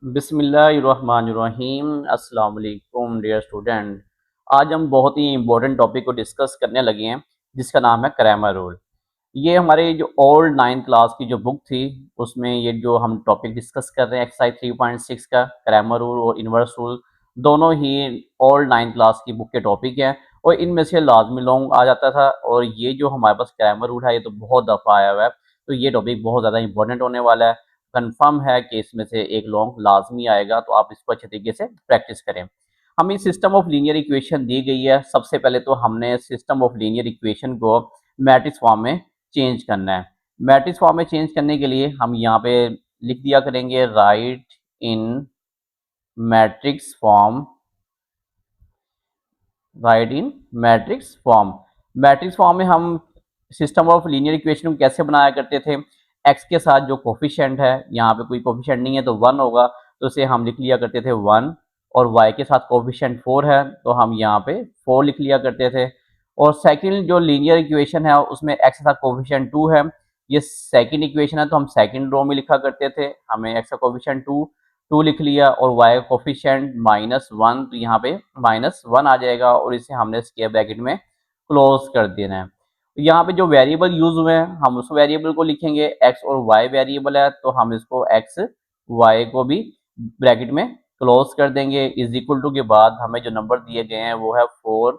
बिस्मिल्लाहिर्रहमानिर्रहीम। अस्सलाम वालेकुम डियर स्टूडेंट। आज हम बहुत ही इम्पोर्टेंट टॉपिक को डिस्कस करने लगे हैं जिसका नाम है क्रैमर रूल। ये हमारे जो ओल्ड 9th क्लास की जो बुक थी उसमें ये जो हम टॉपिक डिस्कस कर रहे हैं एक्सरसाइज 3.6 का क्रैमर रूल और इन्वर्स रूल दोनों ही ओल्ड 9th क्लास की बुक के टॉपिक हैं और इनमें से लाजमी लॉन्ग आ जाता था। और ये जो हमारे पास क्रैमर रूल है ये तो बहुत दफ़ा आया हुआ है, तो ये टॉपिक बहुत ज़्यादा इंपॉर्टेंट होने वाला है। कंफर्म है कि इसमें से एक लॉन्ग लाजमी आएगा, तो आप इसको अच्छे तरीके से प्रैक्टिस करें। हमें सिस्टम ऑफ लीनियर इक्वेशन दी गई है। सबसे पहले तो हमने सिस्टम ऑफ लीनियर इक्वेशन को मैट्रिक्स फॉर्म में चेंज करना है। मैट्रिक्स फॉर्म में चेंज करने के लिए हम यहाँ पे लिख दिया करेंगे राइट इन मैट्रिक्स फॉर्म। राइट इन मैट्रिक्स फॉर्म। मैट्रिक्स फॉर्म में हम सिस्टम ऑफ लीनियर इक्वेशन को कैसे बनाया करते थे। एक्स के साथ जो कोफिशिएंट है, यहाँ पे कोई कोफिशिएंट नहीं है तो 1 होगा, तो उसे हम लिख लिया करते थे 1। और वाई के साथ कोफिशिएंट 4 है तो हम यहाँ पे 4 लिख लिया करते थे। और सेकंड जो लीनियर इक्वेशन है उसमें एक्स के साथ कोफिशिएंट 2 है, ये सेकंड इक्वेशन है तो हम सेकंड रो में लिखा करते थे। हमें एक्स का कोफिशिएंट 2 लिख लिया और y का कोफिशिएंट -1, तो यहाँ पे -1 आ जाएगा और इसे हमने स्क्वायर ब्रैकेट में क्लोज कर देना है। तो यहाँ पे जो वेरिएबल यूज हुए हैं हम उस वेरिएबल को लिखेंगे। x और y वेरिएबल है तो हम इसको x y को भी ब्रैकेट में क्लोज कर देंगे। इज इक्वल टू के बाद हमें जो नंबर दिए गए हैं वो है 4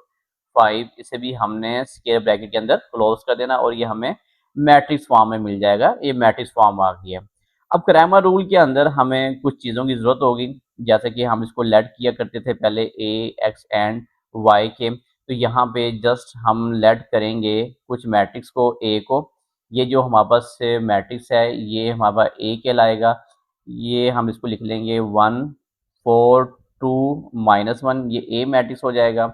5, इसे भी हमने स्क्वायर ब्रैकेट के अंदर क्लोज कर देना और ये हमें मैट्रिक्स फॉर्म में मिल जाएगा। ये मैट्रिक्स फॉर्म आ गया। अब क्रैमर रूल के अंदर हमें कुछ चीज़ों की ज़रूरत होगी, जैसे कि हम इसको लेट किया करते थे पहले ए एक्स एंड वाई के, तो यहाँ पे जस्ट हम लेट करेंगे कुछ मैट्रिक्स को ए को। ये जो हमारे पास मैट्रिक्स है ये हमारा ए कहलाएगा। ये हम इसको लिख लेंगे 1 4 2 -1, ये ए मैट्रिक्स हो जाएगा।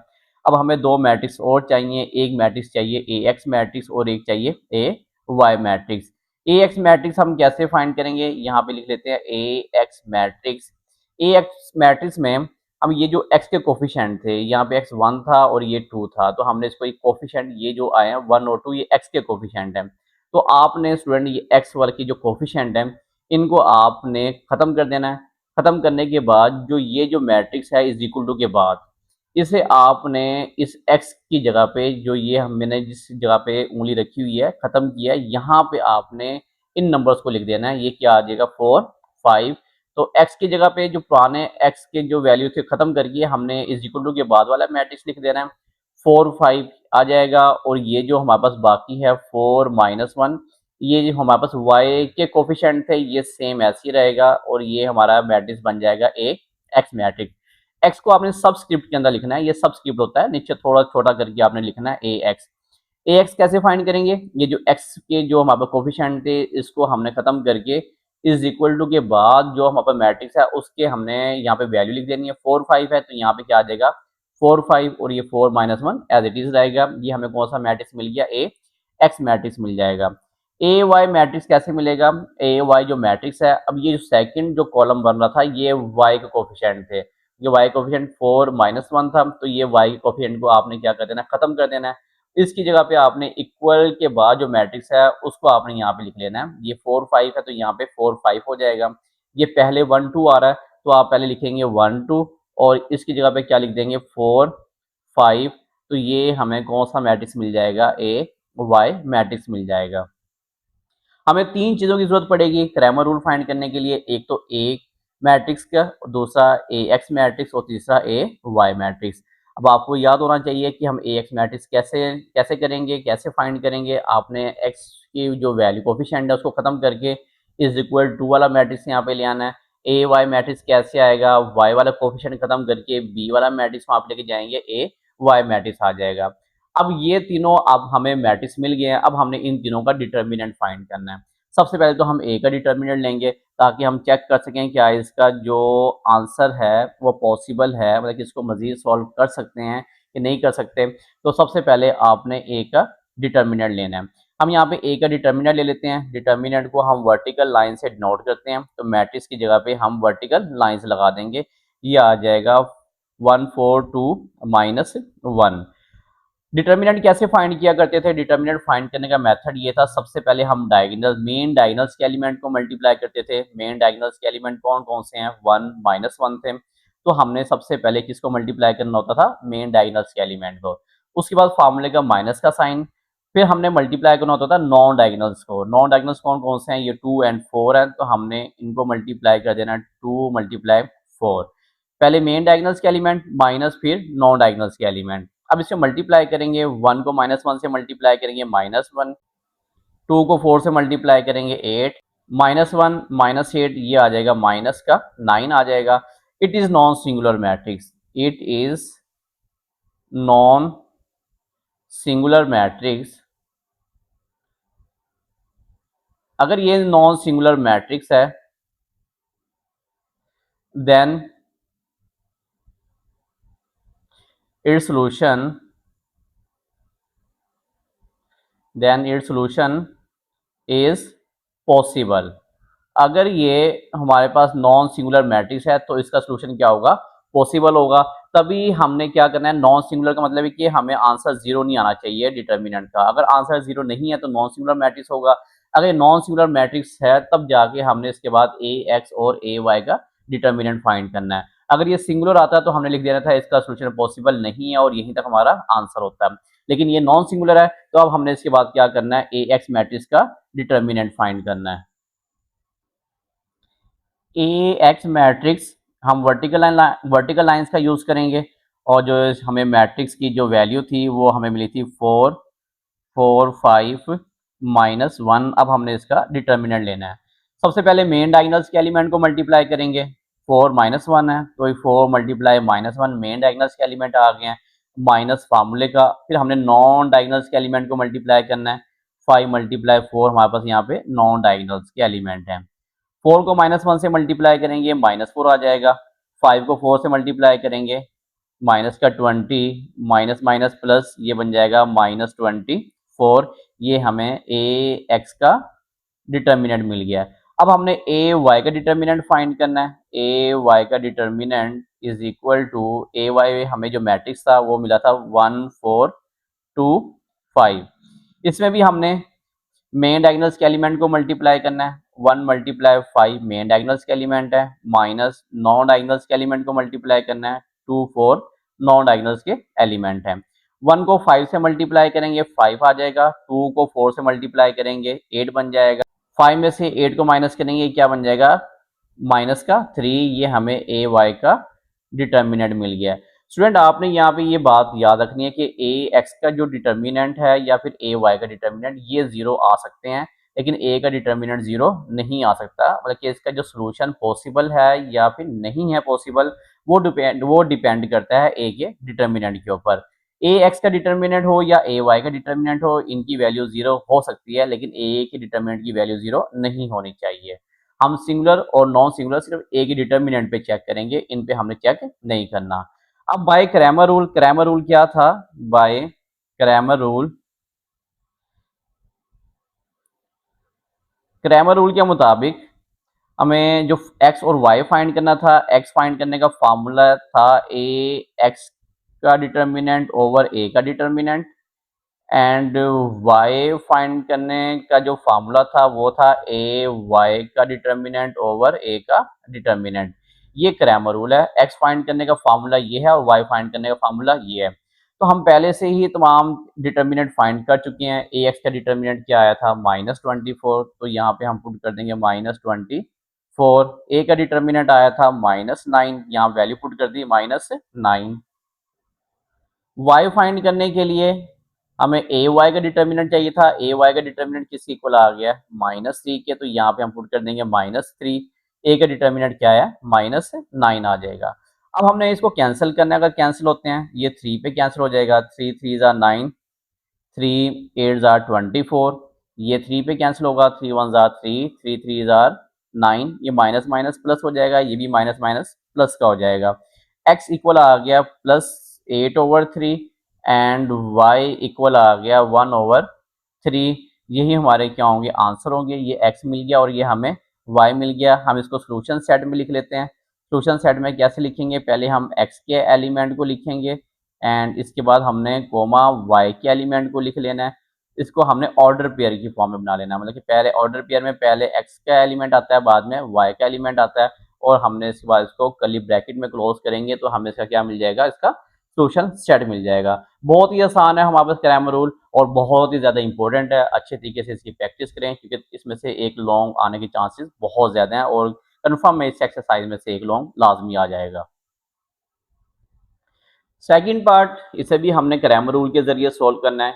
अब हमें दो मैट्रिक्स और चाहिए, एक मैट्रिक्स चाहिए ए एक्स मैट्रिक्स और एक चाहिए ए वाई मैट्रिक्स। ए एक्स मैट्रिक्स हम कैसे फाइंड करेंगे, यहाँ पे लिख लेते हैं ए एक्स मैट्रिक्स। ए एक्स मैट्रिक्स में अब ये जो एक्स के कोफिशिएंट थे, यहाँ पे एक्स 1 था और ये 2 था, तो हमने इसको एक कोफिशिएंट ये जो आए हैं 1 और 2 ये एक्स के कोफिशिएंट हैं। तो आपने स्टूडेंट ये एक्स वाले की जो कोफिशिएंट है इनको आपने खत्म कर देना है। खत्म करने के बाद जो ये जो मैट्रिक्स है इज इक्वल टू के बाद इसे आपने इस x की जगह पे जो ये मैंने जिस जगह पे उंगली रखी हुई है खत्म किया है, यहाँ पे आपने इन नंबर्स को लिख देना है। ये क्या आ जाएगा 4 5। तो x की जगह पे जो पुराने x के जो वैल्यू थे खत्म करके हमने इज इक्वल टू के बाद वाला मैट्रिक्स लिख देना है। 4 5 आ जाएगा और ये जो हमारे पास बाकी है 4 -1, ये जो हमारे पास y के कोफिशिएंट थे ये सेम ऐसे ही रहेगा और ये हमारा मैट्रिक्स बन जाएगा ए एक्स मैट्रिक्स। एक्स को आपने सबस्क्रिप्ट के अंदर लिखना है, ये सबस्क्रिप्ट होता है, नीचे थोड़ा छोटा करके आपने लिखना है ए एक्स। ए एक्स कैसे फाइंड करेंगे, ये जो एक्स के जो हमारे कोफिशिएंट थे इसको हमने खत्म करके इज इक्वल टू के बाद जो हमारे पास मैट्रिक्स है उसके हमने यहाँ पे वैल्यू लिख देनी है। 4 5 है तो यहाँ पे क्या आ जाएगा 4 5 और ये 4 -1 एज इट इज रहेगा। ये हमें कौन सा मैट्रिक्स मिल गया, ए एक्स मैट्रिक्स मिल जाएगा। ए वाई मैट्रिक्स कैसे मिलेगा, ए वाई जो मैट्रिक्स है, अब ये जो सेकंड जो कॉलम बन रहा था ये वाई के कोफिशिएंट थे, ये y कोफिशिएंट 4 -1 था, तो ये y कोफिशिएंट को आपने क्या कर देना है, खत्म कर देना है। इसकी जगह पे आपने इक्वल के बाद जो मैट्रिक्स है उसको आपने यहाँ पे लिख लेना है। ये 4 5 है तो यहाँ पे 4 5 हो जाएगा। ये पहले 1 2 आ रहा है तो आप पहले लिखेंगे 1 2 और इसकी जगह पे क्या लिख देंगे 4 5। तो ये हमें कौन सा मैट्रिक्स मिल जाएगा, ए वाई मैट्रिक्स मिल जाएगा। हमें तीन चीज़ों की जरूरत पड़ेगी क्रैमर रूल फाइंड करने के लिए, एक तो ए मैट्रिक्स का, दूसरा ए एक्स मैट्रिक्स और तीसरा ए वाई मैट्रिक्स। अब आपको याद होना चाहिए कि हम ए एक्स मैट्रिक्स कैसे कैसे करेंगे, कैसे फाइंड करेंगे। आपने एक्स की जो वैल्यू कोफिशिएंट है उसको खत्म करके इज इक्वल टू वाला मैट्रिक्स यहाँ पे ले आना है। ए वाई मैट्रिक्स कैसे आएगा, वाई वाला कोफिशिएंट खत्म करके बी वाला मैट्रिक्स वहाँ पे लेके जाएंगे, ए वाई मैट्रिक्स आ जाएगा। अब ये तीनों अब हमें मैट्रिक्स मिल गए हैं, अब हमने इन तीनों का डिटर्मिनेंट फाइंड करना है। सबसे पहले तो हम ए का डिटर्मिनेंट लेंगे ताकि हम चेक कर सकें क्या इसका जो आंसर है वो पॉसिबल है, मतलब कि इसको मजीद सॉल्व कर सकते हैं कि नहीं कर सकते। तो सबसे पहले आपने ए का डिटर्मिनेंट लेना है। हम यहाँ पे ए का डिटर्मिनेंट ले लेते हैं। डिटर्मिनेंट को हम वर्टिकल लाइन से डिनोट करते हैं, तो मैट्रिक्स की जगह पे हम वर्टिकल लाइंस लगा देंगे। ये आ जाएगा 1 4 2 -1। डिटर्मिनेंट कैसे फाइंड किया करते थे? डिटर्मिनेंट फाइंड करने का मेथड ये था, सबसे पहले हम डायगोनल मेन डायगोनल्स के एलिमेंट को मल्टीप्लाई करते थे। मेन डायगोनल्स के एलिमेंट कौन कौन से हैं? 1 -1 थे, तो हमने सबसे पहले किसको मल्टीप्लाई करना होता था? मेन डायगोनल्स के एलिमेंट को। उसके बाद फार्मूले का माइनस का साइन, फिर हमने मल्टीप्लाई करना होता था नॉन डायगोनल्स को। नॉन डायगोनल्स कौन कौन से हैं? ये 2 और 4 है, तो हमने इनको मल्टीप्लाई कर देना 2 × 4। पहले मेन डायगोनल्स के एलिमेंट माइनस फिर नॉन डायगोनल्स के एलिमेंट। अब इसे मल्टीप्लाई करेंगे, 1 को -1 से मल्टीप्लाई करेंगे -1, 2 को 4 से मल्टीप्लाई करेंगे 8, -1 -8 ये आ जाएगा माइनस का 9 आ जाएगा। It is non singular matrix, it is non singular matrix. अगर ये नॉन सिंगुलर मैट्रिक्स है then its solution is possible। अगर ये हमारे पास नॉन सिंगुलर मैट्रिक्स है तो इसका सोल्यूशन क्या होगा? पॉसिबल होगा। तभी हमने क्या करना है, नॉन सिंगुलर का मतलब है कि हमें आंसर जीरो नहीं आना चाहिए डिटर्मिनेंट का। अगर आंसर जीरो नहीं है तो नॉन सिंगुलर मैट्रिक्स होगा। अगर नॉन सिंगुलर मैट्रिक्स है तब जाके हमने इसके बाद ए एक्स और ए वाई का डिटर्मिनेंट फाइंड करना है। अगर ये सिंगुलर आता है तो हमने लिख देना था इसका सोल्यूशन पॉसिबल नहीं है और यहीं तक हमारा आंसर होता है। लेकिन ये नॉन सिंगुलर है तो अब हमने इसके बाद क्या करना है, ए एक्स मैट्रिक्स का डिटर्मिनेंट फाइंड करना है। ए एक्स मैट्रिक्स हम वर्टिकल लाइंस का यूज करेंगे और जो हमें मैट्रिक्स की जो वैल्यू थी वो हमें मिली थी 4 4 5 -1। अब हमने इसका डिटर्मिनेंट लेना है। सबसे पहले मेन डायगोनल्स के एलिमेंट को मल्टीप्लाई करेंगे। 4 -1 है तो 4 × -1 मेन डायगोनल्स के एलिमेंट आ गए हैं, माइनस फार्मूले का। फिर हमने नॉन डायगोनल्स के एलिमेंट को मल्टीप्लाई करना है। 5 × 4 हमारे पास यहाँ पे नॉन डायगोनल्स के एलिमेंट हैं। 4 को -1 से मल्टीप्लाई करेंगे -4 आ जाएगा। 5 को 4 से मल्टीप्लाई करेंगे माइनस का 20, माइनस माइनस प्लस ये बन जाएगा -24। ये हमें ए एक्स का डिटर्मिनेंट मिल गया है। अब हमने ए वाई का डिटर्मिनेंट फाइंड करना है। ए वाई का determinant is equal to, A Y हमें जो मैट्रिक्स था वो मिला था 1 4 2 5। इसमें भी हमने मेन डायगोनल्स के एलिमेंट को मल्टीप्लाई करना है। 1 × 5 मेन डायगोनल्स के एलिमेंट है, माइनस नॉन डायगोनल्स के एलिमेंट को मल्टीप्लाई करना है। 2 4 नॉन डायगोनल्स के एलिमेंट है। 1 को 5 से मल्टीप्लाई करेंगे 5 आ जाएगा। 2 को 4 से मल्टीप्लाई करेंगे 8 बन जाएगा। 5 में से 8 को माइनस करेंगे क्या बन जाएगा? माइनस का 3। ये हमें ए वाई का डिटर्मिनेंट मिल गया है। स्टूडेंट आपने यहाँ पे ये बात याद रखनी है कि ए एक्स का जो डिटर्मिनेंट है या फिर ए वाई का डिटर्मिनेंट ये जीरो आ सकते हैं, लेकिन ए का डिटर्मिनेंट जीरो नहीं आ सकता। मतलब कि इसका जो सोल्यूशन पॉसिबल है या फिर नहीं है पॉसिबल वो डिपेंड करता है ए के डिटर्मिनेंट के ऊपर। ए एक्स का डिटर्मिनेंट हो या ए वाई का डिटर्मिनेंट हो, इनकी वैल्यू जीरो हो सकती है, लेकिन ए के डिटर्मिनेंट की वैल्यू जीरो नहीं होनी चाहिए। हम सिंगुलर और नॉन सिंगुलर सिर्फ ए के डिटर्मिनेंट पे चेक करेंगे, इन पे हमने चेक नहीं करना। अब by Cramer rule, Cramer rule क्या था? By Cramer rule, Cramer rule के मुताबिक हमें जो x और y फाइंड करना था, x फाइंड करने का फार्मूला था ए एक्स का डिटर्मिनेंट ओवर ए का डिटर्मिनेंट, एंड y फाइंड करने का जो फार्मूला था वो था ए वाई का डिटर्मिनेंट ओवर ए का डिटर्मिनेंट। ये क्रैमर रूल है। x फाइंड करने का फार्मूला ये है और y फाइंड करने का फार्मूला ये है। तो हम पहले से ही तमाम डिटर्मिनेंट फाइंड कर चुके हैं। ए एक्स का डिटर्मिनेंट क्या आया था? -24, तो यहाँ पे हम पुट कर देंगे -24। ए का डिटर्मिनेंट आया था -9, यहाँ वैल्यू पुट कर दी -9। y फाइंड करने के लिए हमें ए वाई का डिटर्मिनेंट चाहिए था। ए वाई का डिटर्मिनेंट किसके इक्वल आ गया? -3 के, तो यहाँ पे हम पुट कर देंगे -3। ए का डिटर्मिनेंट क्या है? -9 आ जाएगा। अब हमने इसको कैंसिल करना है। अगर कैंसिल होते हैं ये 3 पे कैंसिल हो जाएगा। 3 3 ज़ा 9, 3 8 ज़ा 24, ये 3 पे कैंसिल होगा। 3 1 ज़ा 3, 3 3 ज़ा 9, ये माइनस माइनस प्लस हो जाएगा, ये भी माइनस माइनस प्लस का हो जाएगा। x इक्वल आ गया +8/3 एंड y इक्वल आ गया 1/3। यही हमारे क्या होंगे? आंसर होंगे। ये x मिल गया और ये हमें y मिल गया। हम इसको सोल्यूशन सेट में लिख लेते हैं। सोल्यूशन सेट में कैसे लिखेंगे? पहले हम x के एलिमेंट को लिखेंगे एंड इसके बाद हमने कोमा वाई के एलिमेंट को लिख लेना है। इसको हमने ऑर्डर पेयर की फॉर्म में बना लेना है, मतलब कि पहले ऑर्डर पेयर में पहले एक्स का एलिमेंट आता है, बाद में वाई का एलिमेंट आता है, और हमने इसके बाद इसको कर्ली ब्रैकेट में क्लोज करेंगे तो हमें इसका क्या मिल जाएगा, इसका सोल्यूशन सेट मिल जाएगा। बहुत ही आसान है हमारे पास ग्रामर रूल और बहुत ही ज़्यादा इंपॉर्टेंट है। अच्छे तरीके से इसकी प्रैक्टिस करें क्योंकि इसमें से एक लॉन्ग आने के चांसेस बहुत ज़्यादा हैं और कन्फर्म में इस एक्सरसाइज में से एक लॉन्ग लाजमी आ जाएगा। सेकंड पार्ट, इसे भी हमने ग्रामर रूल के जरिए सोल्व करना है।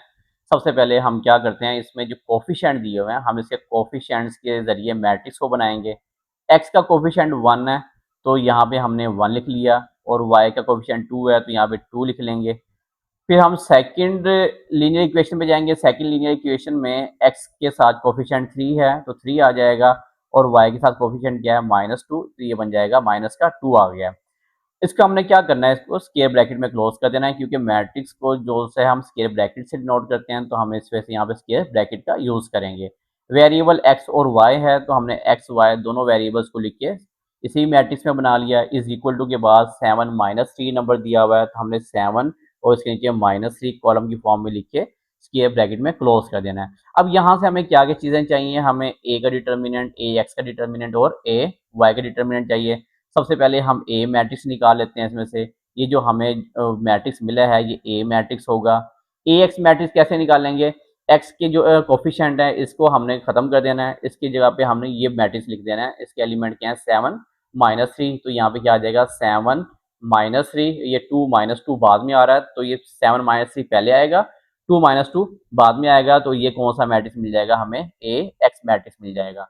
सबसे पहले हम क्या करते हैं, इसमें जो कोफिशिएंट दिए हुए हैं हम इसके कोफिशिएंट्स के जरिए मैट्रिक्स को बनाएंगे। एक्स का कोफिशिएंट 1 है तो यहाँ पे हमने 1 लिख लिया, और वाई का कोफिशिएंट 2 है तो यहाँ पे 2 लिख लेंगे। फिर हम सेकंड लीनियर इक्वेशन पे जाएंगे। सेकंड लीनियर इक्वेशन में एक्स के साथ कोफिशिएंट 3 है तो 3 आ जाएगा, और वाई के साथ कोफिशिएंट क्या है, -2, तो ये बन जाएगा माइनस का 2 आ गया। इसका हमने क्या करना है, इसको स्क्वायर ब्रैकेट में क्लोज कर देना है, क्योंकि मैट्रिक्स को जो से हम स्क्वायर ब्रैकेट से डिनोट करते हैं तो हम इस वजह से यहाँ पे स्क्वायर ब्रैकेट का यूज करेंगे। वेरिएबल एक्स और वाई है तो हमने एक्स वाई दोनों वेरिएबल्स को लिख के इसी मैट्रिक्स में बना लिया। इज इक्वल टू के बाद 7 -3 नंबर दिया हुआ है तो हमने 7 और इसके नीचे -3 कॉलम की फॉर्म में लिख के स्क्वायर ब्रैकेट में क्लोज कर देना है। अब यहाँ से हमें क्या क्या चीज़ें चाहिए, हमें ए का डिटर्मिनेंट, ए एक्स का डिटर्मिनेंट और ए वाई का डिटर्मिनेंट चाहिए। सबसे पहले हम ए मैट्रिक्स निकाल लेते हैं। इसमें से ये जो हमें मैट्रिक्स मिला है ये ए मैट्रिक्स होगा। ए एक्स मैट्रिक्स कैसे निकालेंगे, एक्स के जो कोफिशिएंट है इसको हमने खत्म कर देना है, इसकी जगह पे हमने ये मैट्रिक्स लिख देना है। इसके एलिमेंट क्या है, 7 -3, तो यहाँ पे क्या आ जाएगा 7 -3, ये 2 -2 बाद में आ रहा है तो ये 7 -3 पहले आएगा, 2 -2 बाद में आएगा, तो ये कौन सा मैट्रिक्स मिल जाएगा, हमें ए एक्स मैट्रिक्स मिल जाएगा।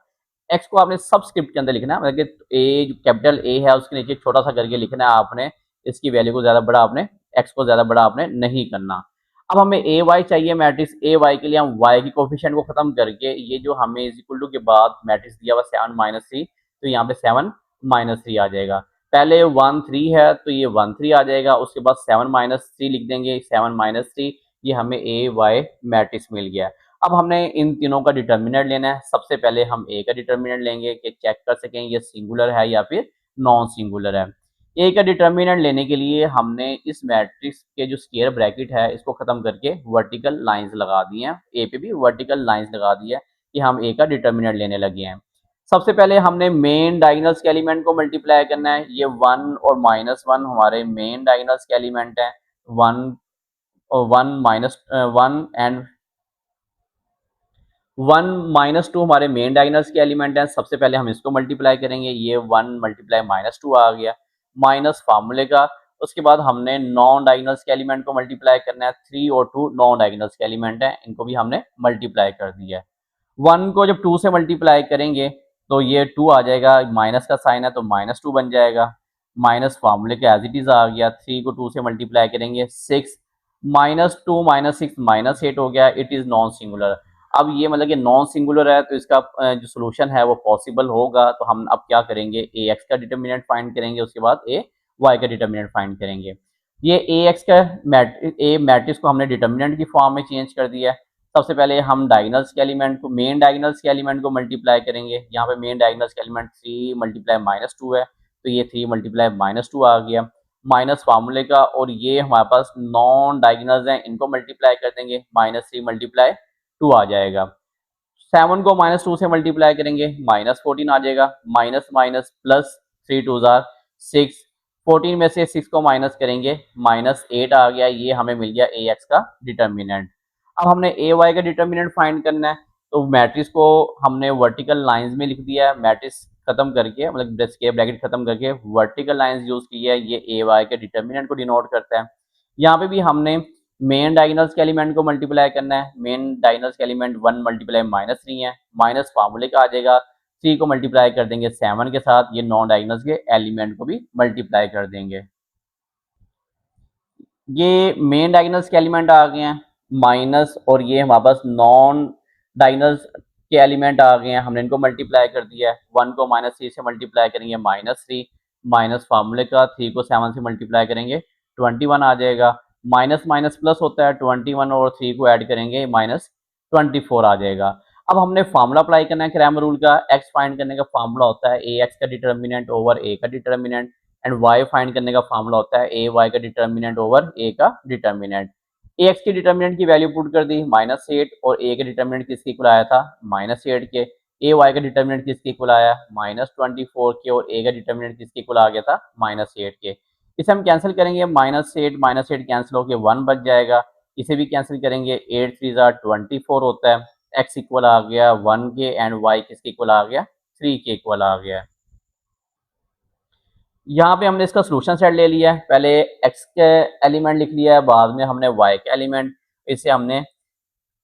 एक्स को आपने सबस्क्रिप्ट के अंदर लिखना है, मतलब कि ए जो कैपिटल ए है उसके नीचे छोटा सा करके लिखना है आपने, इसकी वैल्यू को ज़्यादा बड़ा आपने, एक्स को ज़्यादा बड़ा आपने नहीं करना। अब हमें ए वाई चाहिए मैट्रिक्स। ए वाई के लिए हम वाई की कोफिशिएंट को खत्म करके ये जो हमें इज इक्वल टू के बाद मैट्रिक्स दिया हुआ 7 -3, तो यहाँ पे 7 -3 आ जाएगा। पहले 1 3 है तो ये 1 3 आ जाएगा, उसके बाद 7 -3 लिख देंगे, 7 -3, ये हमें ए वाई मैट्रिक्स मिल गया। अब हमने इन तीनों का डिटर्मिनेंट लेना है। सबसे पहले हम ए का डिटर्मिनेंट लेंगे कि चेक कर सकें ये सिंगुलर है या फिर नॉन सिंगुलर है। ए का डिटर्मिनेंट लेने के लिए हमने इस मैट्रिक्स के जो स्क्वायर ब्रैकेट है इसको खत्म करके वर्टिकल लाइंस लगा दी हैं, ए पे भी वर्टिकल लाइंस लगा दी है कि हम ए का डिटर्मिनेंट लेने लगे हैं। सबसे पहले हमने मेन डायगोनल्स के एलिमेंट को मल्टीप्लाई करना है। ये 1 और -1 हमारे मेन डायगोनल्स के एलिमेंट हैं। 1 और 1 -1 एंड 1 -2 हमारे मेन डायगोनल्स के एलिमेंट हैं। सबसे पहले हम इसको मल्टीप्लाई करेंगे, ये 1 × -2 आ गया, माइनस फार्मूले का। उसके बाद हमने नॉन डायगोनल्स के एलिमेंट को मल्टीप्लाई करना है। 3 और 2 नॉन डायगोनल्स के एलिमेंट हैं, इनको भी हमने मल्टीप्लाई कर दिया है। 1 को जब 2 से मल्टीप्लाई करेंगे तो ये 2 आ जाएगा, माइनस का साइन है तो -2 बन जाएगा, माइनस फार्मूले का एज इट इज आ गया। 3 को 2 से मल्टीप्लाई करेंगे 6, -2 -6 -8 हो गया, इट इज नॉन सिंगुलर। अब ये मतलब कि नॉन सिंगुलर है तो इसका जो सोल्यूशन है वो पॉसिबल होगा, तो हम अब क्या करेंगे, ए एक्स का डिटर्मिनेंट फाइंड करेंगे, उसके बाद ए वाई का डिटर्मिनेंट फाइंड करेंगे। ये ए एक्स का मैट्रिक्स को हमने डिटर्मिनेंट की फॉर्म में चेंज कर दिया है। सबसे पहले हम डायगोनल्स के एलिमेंट को, मेन डायगोनल्स के एलिमेंट को मल्टीप्लाई करेंगे। यहाँ पे मेन डायगोनल्स के एलिमेंट 3 × -2 है तो ये 3 × -2 आ गया, माइनस फार्मूले का, और ये हमारे पास नॉन डायगोनल्स हैं इनको मल्टीप्लाई कर देंगे, -3 × 2 आ जाएगा। 7 को -2 से मल्टीप्लाई करेंगे, -14 आ जाएगा, माइनस माइनस प्लस, 3 2 जार 6, 14 में से 6 को माइनस करेंगे, -8 आ गया, ये हमें मिल गया ए एक्स का डिटर्मिनेंट। अब हमने ए वाई का डिटर्मिनेंट फाइंड करना है, तो मैट्रिक्स को हमने वर्टिकल लाइंस में लिख दिया है। मैट्रिक्स खत्म करके, मतलब स्क्वायर ब्रैकेट खत्म करके वर्टिकल लाइंस यूज की है, ये ए वाई के डिटर्मिनेंट को डिनोट करता है। यहाँ पे भी हमने मेन डायगोनल्स के एलिमेंट को मल्टीप्लाई करना है। मेन डायगोनल्स के एलिमेंट 1 × -3 है, माइनस फार्मूले का आ जाएगा, 3 को मल्टीप्लाई कर देंगे 7 के साथ, ये नॉन डायगोनल्स के एलिमेंट को भी मल्टीप्लाई कर देंगे। ये मेन डायगोनल्स के एलिमेंट आ गए हैं माइनस, और ये हमारे पास नॉन डायगोनल्स के एलिमेंट आ गए हैं, हमने इनको मल्टीप्लाई कर दिया है। 1 को -3 से मल्टीप्लाई करेंगे, -3, माइनस फार्मूले का, 3 को 7 से मल्टीप्लाई करेंगे 21 आ जाएगा, माइनस माइनस प्लस होता है, 21 और 3 को ऐड करेंगे -24 आ जाएगा। अब हमने फार्मूला अप्लाई करना है क्रैमर रूल का। एक्स फाइंड करने का फार्मूला होता है ए एक्स का डिटर्मिनेंट ओवर ए का डिटर्मिनेंट। एंड वाई फाइंड करने का फार्मूला होता है ए वाई का डिटर्मिनेंट ओवर ए का डिटर्मिनेंट। ए एक्स की डिटर्मिनेंट की वैल्यू पुट कर दी -8 और ए का डिटर्मिनेंट किसके इक्वल आया था -8 के। ए वाई का डिटर्मिनेंट किसके इक्वल आया -24 के और ए का डिटर्मिनेंट किसके इक्वल आ गया था -8 के। इसे हम कैंसिल करेंगे -8 कैंसिल होकर 1 बच जाएगा। इसे भी कैंसिल करेंगे 8 3 24 होता है। एक्स इक्वल आ गया 1 के एंड वाई किसके इक्वल आ गया 3 के इक्वल आ गया। यहाँ पे हमने इसका सोल्यूशन सेट ले लिया है। पहले एक्स के एलिमेंट लिख लिया है, बाद में हमने वाई के एलिमेंट, इसे हमने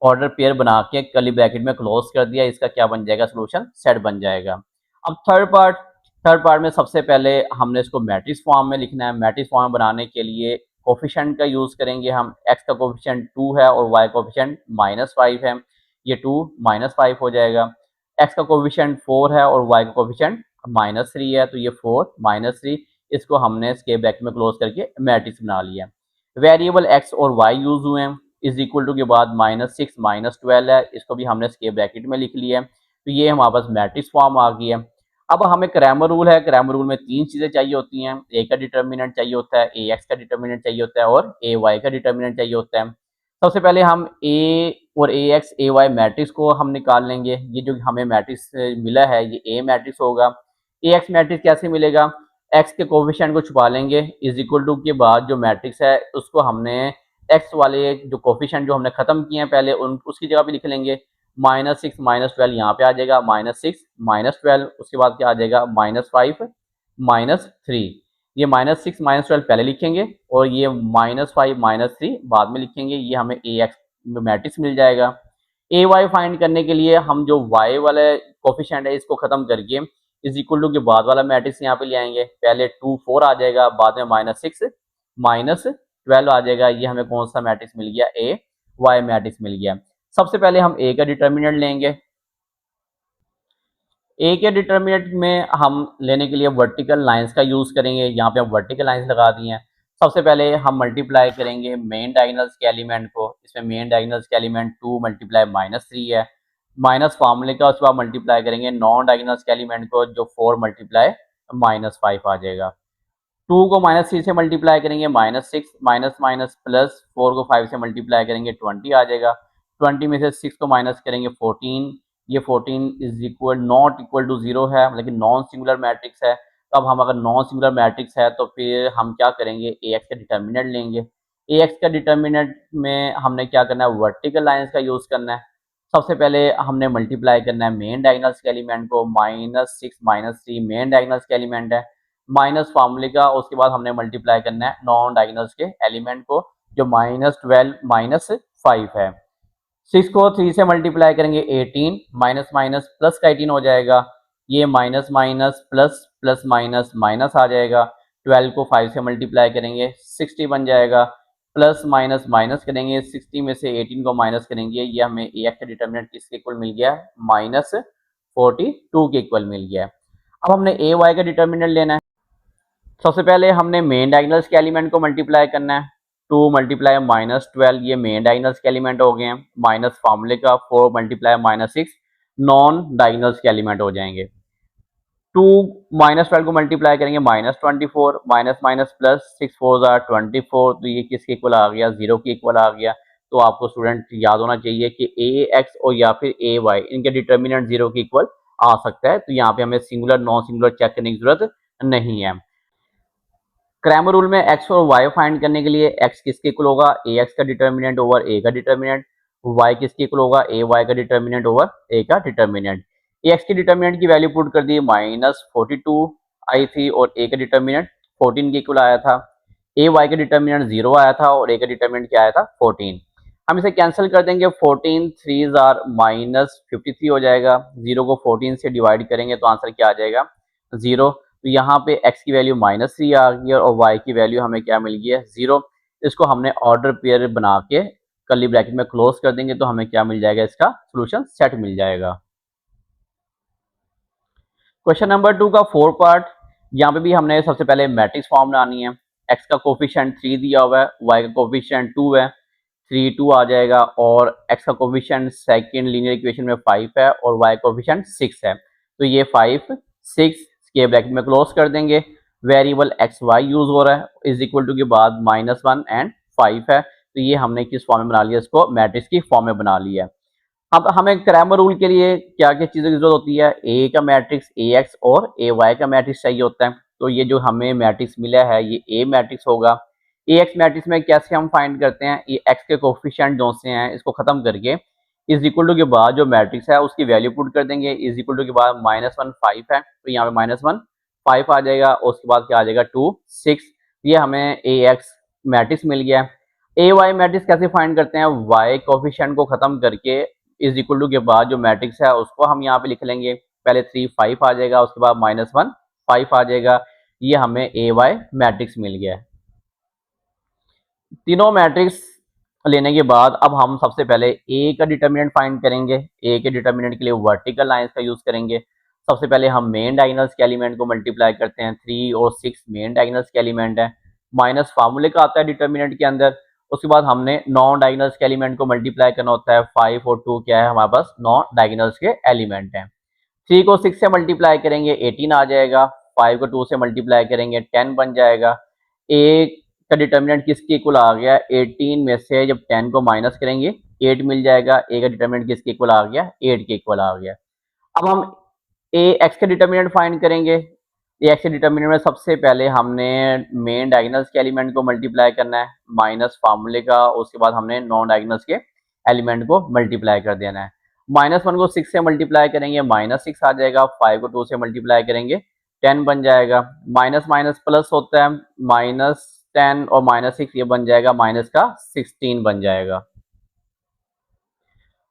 ऑर्डर पेयर बना के कर्ली ब्रैकेट में क्लोज कर दिया। इसका क्या बन जाएगा सोल्यूशन सेट बन जाएगा। अब थर्ड पार्ट में सबसे पहले हमने इसको मैट्रिक्स फॉर्म में लिखना है। मैट्रिक्स फॉर्म बनाने के लिए कोफिशिएंट का यूज करेंगे हम। एक्स का कोफिशिएंट 2 है और वाई कोफिशिएंट -5 है, ये 2 -5 हो जाएगा। एक्स का कोफिशिएंट 4 है और वाई का कोफिशिएंट -3 है, तो ये 4 -3, इसको हमने स्केप ब्रैकेट में क्लोज करके मैट्रिक्स बना लिया। वेरिएबल एक्स और वाई यूज हुए हैं। इज इक्वल टू के बाद -6 -12 है, इसको भी हमने स्केप ब्रैकेट में लिख लिया है। तो ये हमारे पास मैट्रिक्स फॉर्म आ गई है। अब हमें क्रैमर रूल है। क्रैमर रूल में 3 चीजें चाहिए होती हैं। ए का डिटर्मिनेंट चाहिए होता है, ए एक्स का डिटर्मिनेंट चाहिए होता है और ए वाई का डिटर्मिनेंट चाहिए होता है। सबसे पहले हम ए और ए एक्स ए वाई मैट्रिक्स को हम निकाल लेंगे। ये जो हमें मैट्रिक्स मिला है ये ए मैट्रिक्स होगा। ए एक्स मैट्रिक्स कैसे मिलेगा, एक्स के कोफिशिएंट को छुपा लेंगे, इज इक्वल टू के बाद जो मैट्रिक्स है उसको हमने एक्स वाले जो कोफिशिएंट जो हमने खत्म किए हैं पहले उन उसकी जगह पे लिख लेंगे। -6 -12 यहाँ पे आ जाएगा, -6 -12, उसके बाद क्या आ जाएगा -5 -3। ये -6 -12 पहले लिखेंगे और ये -5 -3 बाद में लिखेंगे। ये हमें ए एक्स मैट्रिक्स मिल जाएगा। ए वाई फाइंड करने के लिए हम जो वाई वाले कोफिशिएंट है इसको खत्म करके इज इक्वल टू के बाद वाला मैट्रिक्स यहाँ पे ले आएंगे। पहले 2 4 आ जाएगा, बाद में -6 -12 आ जाएगा। ये हमें कौन सा मैट्रिक्स मिल गया, ए वाई मैट्रिक्स मिल गया। सबसे पहले हम ए का डिटर्मिनेंट लेंगे। ए के डिटर्मिनेंट में हम लेने के लिए वर्टिकल लाइंस का यूज करेंगे। यहाँ पे हम वर्टिकल लाइंस लगा दी हैं। सबसे पहले हम मल्टीप्लाई करेंगे मेन डायगोनल्स के एलिमेंट को। इसमें मेन डायगोनल्स के एलिमेंट 2 × -3 है, माइनस फार्मूले का उसके बाद मल्टीप्लाई करेंगे नॉन डायगोनल्स के एलिमेंट को जो 4 × -5 आ जाएगा। 2 को -3 से मल्टीप्लाई करेंगे -6 माइनस माइनस प्लस 4 को 5 से मल्टीप्लाई करेंगे 20 आ जाएगा। 20 में से 6 को माइनस करेंगे 14, ये 14 is equal not equal to 0 है, लेकिन नॉन सिंगुलर मैट्रिक्स है। तो अब हम अगर नॉन सिंगुलर मैट्रिक्स है तो फिर हम क्या करेंगे, ए एक्स का डिटर्मिनेंट लेंगे। ए एक्स का डिटर्मिनेंट में हमने क्या करना है, वर्टिकल लाइंस का यूज करना है। सबसे पहले हमने मल्टीप्लाई करना है मेन डायगोनल्स के एलिमेंट को। -6 -3 मेन डायगोनल्स के एलिमेंट है, माइनस फार्मूले का उसके बाद हमने मल्टीप्लाई करना है नॉन डायगोनल्स के एलिमेंट को जो -12 -5 है। 6 को 3 से मल्टीप्लाई करेंगे 18, माइनस माइनस प्लस का 18 हो जाएगा। ये minus minus plus plus minus minus आ जाएगा। 12 को 5 से मल्टीप्लाई करेंगे 60 बन जाएगा। प्लस माइनस माइनस करेंगे 60 में से 18 को माइनस करेंगे, ये हमें ए एक्स का डिटर्मिनेंट किसके इक्वल मिल गया, -42 के इक्वल मिल गया। अब हमने ए वाई का डिटर्मिनेंट लेना है। सबसे पहले हमने मेन डायगोनल्स के एलिमेंट को मल्टीप्लाई करना है। 2 × -12 ये मेन डायगोनल्स के एलिमेंट हो गए हैं, माइनस फार्मूले का 4 × -6 नॉन डायगोनल्स के एलिमेंट हो जाएंगे। 2 -12 को मल्टीप्लाई करेंगे -24, माइनस माइनस प्लस 6 4 24, तो ये किसके इक्वल आ गया, 0 के इक्वल आ गया। तो आपको स्टूडेंट याद होना चाहिए कि ए एक्स और या फिर ए वाई इनके डिटर्मिनेंट 0 के इक्वल आ सकता है। तो यहाँ पे हमें सिंगुलर नॉन सिंगुलर चेक करने की जरूरत नहीं है। क्रैमर रूल में एक्स और वाई फाइंड करने के लिए एक्स किसके इक्वल होगा, ए एक्स का डिटर्मिनेंट ओवर ए का डिटर्मिनेंट। वाई किसके इक्वल होगा, ए वाई का डिटर्मिनेंट ओवर ए का डिटर्मिनेंट। ए एक्स की डिटर्मिनेंट की वैल्यू पुट कर दी -42 आई थी और ए का डिटर्मिनेंट 14 के इक्वल आया था। ए वाई का डिटर्मिनेंट 0 आया था और ए का डिटर्मिनेंट क्या आया था, 14। हम इसे कैंसिल कर देंगे, 14 3 आर -53 हो जाएगा। 0 को 14 से डिवाइड करेंगे तो आंसर क्या आ जाएगा, 0। तो यहाँ पे x की वैल्यू -3 आ गई है और y की वैल्यू हमें क्या मिल गई है, 0। इसको हमने ऑर्डर पेयर बना के कर्ली ब्रैकेट में क्लोज कर देंगे तो हमें क्या मिल जाएगा, इसका सॉल्यूशन सेट मिल जाएगा। क्वेश्चन नंबर 2 का 4 पार्ट। यहाँ पे भी हमने सबसे पहले मैट्रिक्स फॉर्म बनानी है। x का कोफिशिएंट 3 दिया हुआ है, y का कोफिशिएंट 2 है, 3 2 आ जाएगा और x का कोफिशिएंट सेकंड लीनियर इक्वेशन में 5 है और y कोफिशिएंट 6 है। तो ये 5 6 के ब्रैकेट में क्लोज कर देंगे। वेरिएबल एक्स वाई यूज हो रहा है, इज इक्वल टू के बाद -1 एंड 5 है। तो ये हमने किस फॉर्म में बना लिया, इसको मैट्रिक्स की फॉर्म में बना लिया है। अब हमें क्रैमर रूल के लिए क्या क्या चीज़ों की जरूरत होती है, ए का मैट्रिक्स, ए एक्स और ए वाई का मैट्रिक्स चाहिए होता है। तो ये जो हमें मैट्रिक्स मिला है ये ए मैट्रिक्स होगा। ए एक्स मैट्रिक्स में कैसे हम फाइंड करते हैं, ये एक्स के कोफिशिएंट जो से हैं इसको खत्म करके इज इक्वल टू के बाद जो मैट्रिक्स है उसकी वैल्यू पुट कर देंगे, इज इक्वल टू के बाद -1 5 है, तो यहाँ पे -1 5 आ जाएगा और उसके बाद क्या आ जाएगा 2 6। ये हमें ए एक्स मैट्रिक्स मिल गया है। ए वाई मैट्रिक्स कैसे फाइंड करते हैं, वाई कोफिशिएंट को खत्म करके इज इक्वल टू के बाद जो मैट्रिक्स है उसको हम यहाँ पे लिख लेंगे, पहले 3 5 आ जाएगा, उसके बाद -1 5 आ जाएगा। ये हमें ए वाई मैट्रिक्स मिल गया है। तीनों मैट्रिक्स लेने के बाद अब हम सबसे पहले ए का डिटर्मिनेंट फाइंड करेंगे। ए के डिटर्मिनेंट के लिए वर्टिकल लाइंस का यूज करेंगे। सबसे पहले हम मेन डायगोनल्स के एलिमेंट को मल्टीप्लाई करते हैं, 3 और 6 मेन डायगोनल्स के एलिमेंट है, माइनस फार्मूले का आता है डिटर्मिनेंट के अंदर। उसके बाद हमने नॉन डायगोनल्स के एलिमेंट को मल्टीप्लाई करना होता है, 5 और 2 क्या है हमारे पास नॉन डायगोनल्स के एलिमेंट हैं। 3 को 6 से मल्टीप्लाई करेंगे 18 आ जाएगा, 5 को 2 से मल्टीप्लाई करेंगे 10 बन जाएगा। ए का डिटर्मिनेंट किसके इक्वल आ गया, 18 में से जब 10 को माइनस करेंगे 8 मिल जाएगा। ए का डिटर्मिनेंट किसके इक्वल आ गया, 8 के इक्वल आ गया। अब हम ए एक्स के डिटर्मिनेंट फाइंड करेंगे। ए एक्स के डिटर्मिनेंट में सबसे पहले हमने मेन डायगोनल्स के एलिमेंट को मल्टीप्लाई करना है माइनस फार्मूले का, उसके बाद हमने नॉन डायगोनल्स के एलिमेंट को मल्टीप्लाई कर देना है। -1 को 6 से मल्टीप्लाई करेंगे -6 आ जाएगा, 5 को 2 से मल्टीप्लाई करेंगे 10 बन जाएगा। माइनस माइनस प्लस होता है, -10 और -6 ये बन जाएगा माइनस का 16 बन जाएगा।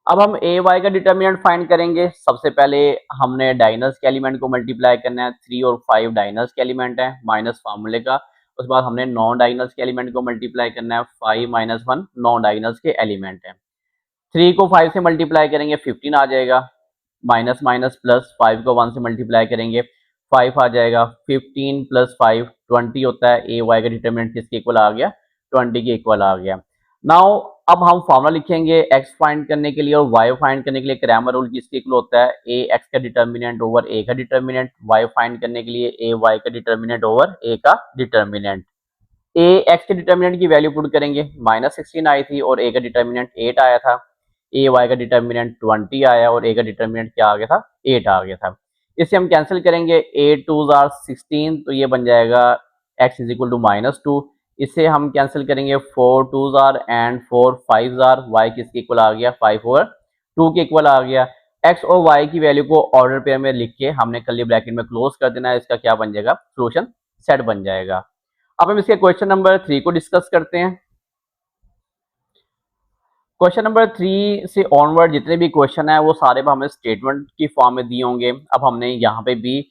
अब हम ए वाई का डिटर्मिनेंट फाइंड करेंगे। सबसे पहले हमने डायगोनल्स के एलिमेंट को मल्टीप्लाई करना है, 3 और 5 डायगोनल्स के एलिमेंट है माइनस फार्मूले का। उसके बाद हमने नॉन डायगोनल्स के एलिमेंट को मल्टीप्लाई करना है, 5 -1 नॉन डायगोनल्स के एलिमेंट है। 3 को 5 से मल्टीप्लाई करेंगे 15 आ जाएगा, माइनस माइनस प्लस 5 को 1 से मल्टीप्लाई करेंगे 5 आ जाएगा। 15 + 5 20 होता है। ए वाई का डिटर्मिनेंट किसके इक्वल आ गया, 20 के इक्वल आ गया। नाउ अब हम फॉर्मूला लिखेंगे एक्स फाइंड करने के लिए और वाई फाइंड करने के लिए। क्रैमर रूल किसके इक्वल होता है, ए एक्स का डिटर्मिनेंट ओवर ए का डिटर्मिनेंट, वाई फाइंड करने के लिए ए वाई का डिटर्मिनेंट ओवर ए का डिटर्मिनेंट। ए एक्स के डिटर्मिनेंट की वैल्यू पुट करेंगे, -16 आई थी और ए का डिटर्मिनेंट 8 आया था। ए वाई का डिटर्मिनेंट 20 आया और ए का डिटर्मिनेंट क्या आ गया था, 8 आ गया था। इसे हम कैंसिल करेंगे, 8 2s are 16, तो ये बन जाएगा x इज इक्वल टू -2। इसे हम कैंसिल करेंगे, 4 2s are and 4 5s are, y किसके इक्वल आ गया, 5 और 2 के इक्वल आ गया। x और y की वैल्यू को ऑर्डर पेयर में लिख के हमने कर्ली ब्रैकेट में क्लोज कर देना है। इसका क्या बन जाएगा, सोल्यूशन सेट बन जाएगा। अब हम इसके क्वेश्चन नंबर 3 को डिस्कस करते हैं। क्वेश्चन नंबर 3 से ऑनवर्ड जितने भी क्वेश्चन है वो सारे हमें स्टेटमेंट की फॉर्म में दिए होंगे। अब हमने यहाँ पे भी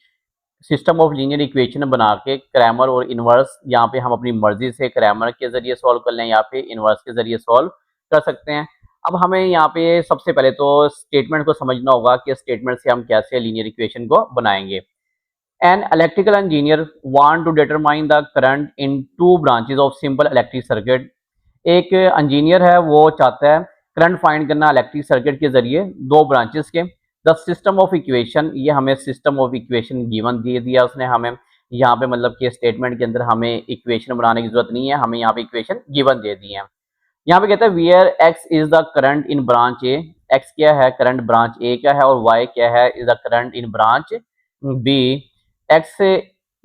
सिस्टम ऑफ लीनियर इक्वेशन बना के क्रैमर और इनवर्स यहाँ पे हम अपनी मर्जी से क्रैमर के जरिए सॉल्व कर लें या फिर इनवर्स के जरिए सॉल्व कर सकते हैं। अब हमें यहाँ पे सबसे पहले तो स्टेटमेंट को समझना होगा कि स्टेटमेंट से हम कैसे लीनियर इक्वेशन को बनाएंगे। An electrical engineer want to determine the current in 2 branches of simple electric circuit. एक इंजीनियर है वो चाहता है करंट फाइंड करना इलेक्ट्रिक सर्किट के जरिए 2 ब्रांचेस के। द सिस्टम ऑफ इक्वेशन, ये हमें सिस्टम ऑफ इक्वेशन गिवन दे दिया उसने हमें। यहाँ पे मतलब कि स्टेटमेंट के अंदर हमें इक्वेशन बनाने की जरूरत नहीं है, हमें यहाँ पे इक्वेशन गिवन दे दी है। यहाँ पे कहता है wear x is the current in branch A, x क्या है करंट ब्रांच ए का है और वाई क्या है is the current in branch B. X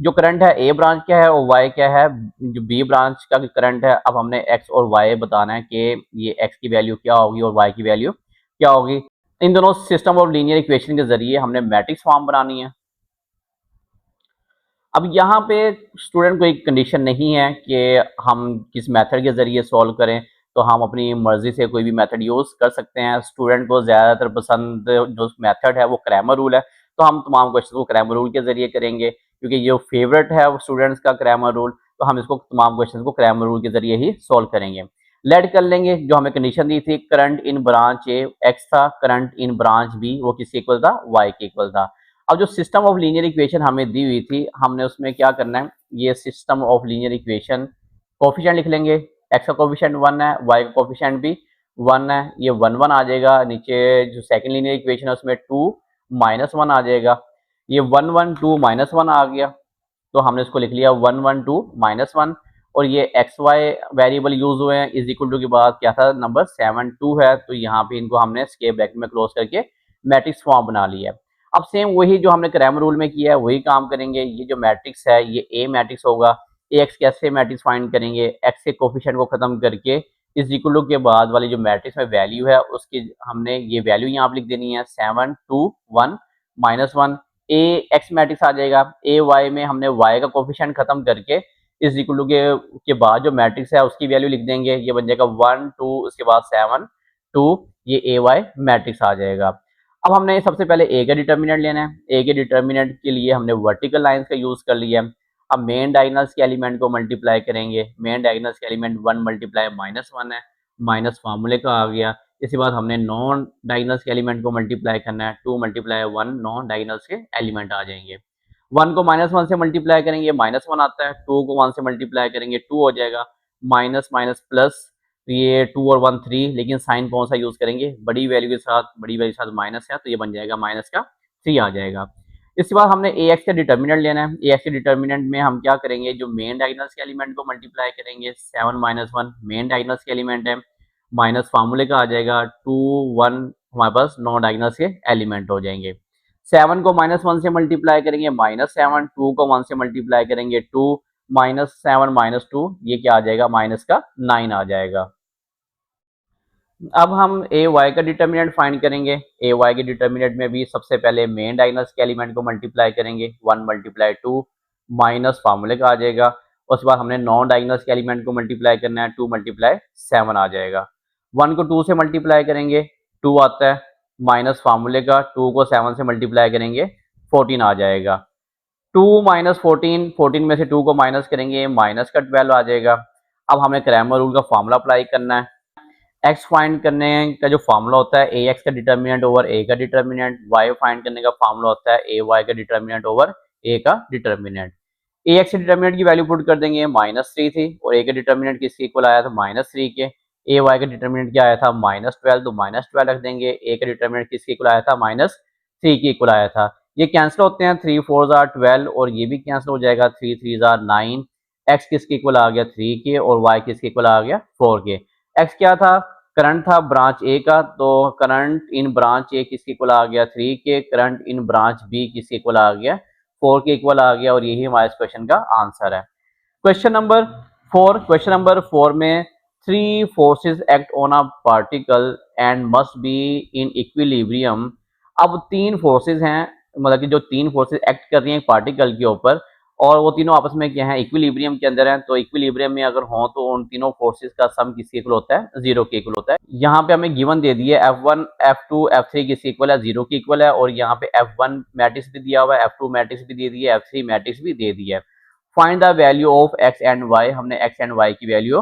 जो करंट है ए ब्रांच क्या है और वाई क्या है जो बी ब्रांच का करंट है। अब हमने एक्स और वाई बताना है कि ये एक्स की वैल्यू क्या होगी और वाई की वैल्यू क्या होगी। इन दोनों सिस्टम ऑफ लीनियर इक्वेशन के जरिए हमने मैट्रिक्स फॉर्म बनानी है। अब यहाँ पे स्टूडेंट को एक कंडीशन नहीं है कि हम किस मेथड के जरिए सॉल्व करें, तो हम अपनी मर्जी से कोई भी मेथड यूज कर सकते हैं। स्टूडेंट को ज्यादातर पसंद जो मेथड है वो क्रैमर रूल है, तो हम तमाम क्वेश्चन को क्रैमर रूल के जरिए करेंगे क्योंकि ये फेवरेट है स्टूडेंट्स का क्रैमर रूल, तो हम इसको तमाम क्वेश्चन को क्रैमर रूल के जरिए ही सॉल्व करेंगे। लेट कर लेंगे जो हमें कंडीशन दी थी current in branch A x था, करंट इन ब्रांच बी वो किसके इक्वल था, वाई के इक्वल था। अब जो सिस्टम ऑफ लीनियर इक्वेशन हमें दी हुई थी हमने उसमें क्या करना है, ये system of linear equation coefficient लिख लेंगे। एक्स का कोफिशिएंट 1 है, वाई का कोफिशिएंट भी 1 है, ये 1 1 आ जाएगा। नीचे जो सेकंड लीनियर इक्वेशन है उसमें 2 -1 आ जाएगा। ये 1 1 2 -1 आ गया। तो हमने इसको लिख लिया 1 1 2 -1, और ये एक्स वाई वेरिएबल यूज हुए हैं, इज इक्वल टू के बाद क्या था नंबर 7 2 है, तो यहाँ पे इनको हमने स्केप ब्रैकेट में क्लोज करके मैट्रिक्स फॉर्म बना लिया है। अब सेम वही जो हमने क्रैमर रूल में किया है वही काम करेंगे। ये जो मैट्रिक्स है ये ए मैट्रिक्स होगा। एक्स कैसे मैट्रिक्स फाइंड करेंगे, एक्स के कोफिशिएंट को खत्म करके इज इक्वल टू के बाद वाली जो मैट्रिक्स में वैल्यू है उसकी हमने ये वैल्यू यहाँ पे लिख देनी है 7 2 1 -1। ए एक्स मैट्रिक्स आ जाएगा, ए वाई में हमने वाई का कोफिशिएंट खत्म करके इज इक्वल टू के बाद जो मैट्रिक्स है उसकी वैल्यू लिख देंगे, ये बन जाएगा 1 2 उसके बाद 7 2, ये ए वाई मैट्रिक्स आ जाएगा। अब हमने सबसे पहले ए का डिटर्मिनेंट लेना है। ए के डिटर्मिनेंट के लिए हमने वर्टिकल लाइंस का यूज कर लिया है। अब मेन डायगोनल्स के एलिमेंट को मल्टीप्लाई करेंगे। मेन डायगोनल्स के एलिमेंट 1 मल्टीप्लाई -1 है, माइनस फार्मूले का आ गया। इसके बाद हमने नॉन डायगोनल्स के एलिमेंट को मल्टीप्लाई करना है, 2 मल्टीप्लाई 1 नॉन डायगोनल्स के एलिमेंट आ जाएंगे। 1 को -1 से मल्टीप्लाई करेंगे -1 आता है, 2 को 1 से मल्टीप्लाई करेंगे 2 हो जाएगा, माइनस माइनस प्लस, तो ये 2 और 1 3, लेकिन साइन कौन सा यूज करेंगे, बड़ी वैल्यू के साथ, बड़ी वैल्यू के साथ माइनस है तो ये बन जाएगा माइनस का 3 आ जाएगा। इसके बाद हमने ए एक्स का डिटर्मिनेंट लेना है। ए एक्स के डिटर्मिनेंट में हम क्या करेंगे, जो मेन डायगोनल्स के एलिमेंट को मल्टीप्लाई करेंगे। 7 -1 मेन डायगोनल्स के एलिमेंट है, माइनस फार्मूले का आ जाएगा 2 1, हमारे पास नॉन डायगोनल्स के एलिमेंट हो जाएंगे। 7 को -1 से मल्टीप्लाई करेंगे -7, 2 को 1 से मल्टीप्लाई करेंगे 2, -7 -2, ये क्या आ जाएगा माइनस का 9 आ जाएगा। अब हम ए वाई का डिटर्मिनेंट फाइंड करेंगे। ए वाई के डिटर्मिनेंट में भी सबसे पहले मेन डायगोनल्स के एलिमेंट को मल्टीप्लाई करेंगे, 1 मल्टीप्लाई 2 माइनस फार्मूले का आ जाएगा। उसके बाद हमने नॉन डायगोनल्स के एलिमेंट को मल्टीप्लाई करना है, 2 मल्टीप्लाई 7 आ जाएगा। 1 को 2 से मल्टीप्लाई करेंगे 2 आता है, माइनस फार्मूले का 2 को 7 से मल्टीप्लाई करेंगे 14 आ जाएगा। 2 -14, 14 में से 2 को माइनस करेंगे माइनस का 12 आ जाएगा। अब हमें क्रैमर रूल का फॉर्मूला अप्लाई करना है। एक्स फाइंड करने का जो फॉर्मूला होता है ए एक्स का डिटर्मिनेंट ओवर ए का डिटर्मिनेंट, वाई फाइंड करने का फॉर्मूला होता है ए वाई का डिटर्मिनेंट ओवर ए का डिटर्मिनेंट। ए एक्स के डिटर्मिनेंट की वैल्यू पुट कर देंगे -3 थी, और ए का डिटर्मिनेंट किसके इक्वल आया था -3 के। ए वाई का डिटर्मिनेंट क्या आया था -12, तो -12 रख देंगे। ए का डिटर्मिनेंट किसके इक्वल आया था -3 के इक्वल आया था। ये कैंसिल होते हैं, 3 4 12, और ये भी कैंसिल हो जाएगा, 3 3 9। एक्स किसके इक्वल आ गया 3 के, और वाई किसके इक्वल आ गया 4 के। एक्स क्या था, करंट था ब्रांच ए का, तो करंट इन ब्रांच ए किसके इक्वल आ गया 3 के, करंट इन ब्रांच बी किसके इक्वल आ गया 4 के इक्वल आ गया, और यही हमारे इस क्वेश्चन का आंसर है। क्वेश्चन नंबर 4, क्वेश्चन नंबर 4 में 3 forces act on a particle and must be in equilibrium. अब 3 फोर्सेस हैं, मतलब कि जो 3 फोर्सेस एक्ट कर रही हैं पार्टिकल के ऊपर, और वो तीनों आपस में क्या है इक्विलिब्रियम के अंदर हैं। तो इक्विलिब्रियम में अगर हो तो उन तीनों फोर्सेस का सम किसके इक्वल होता है 0 के इक्वल होता है। यहाँ पे हमें गिवन दे दिया है F1 F2 F3 किसके इक्वल है 0 के इक्वल है, और यहाँ पे F1 मैट्रिक्स भी दिया हुआ है, F2 मैट्रिक्स भी दे दी है, F3 मैट्रिक्स भी दे दी है। Find the value of X and Y, हमने एक्स एंड वाई की वैल्यू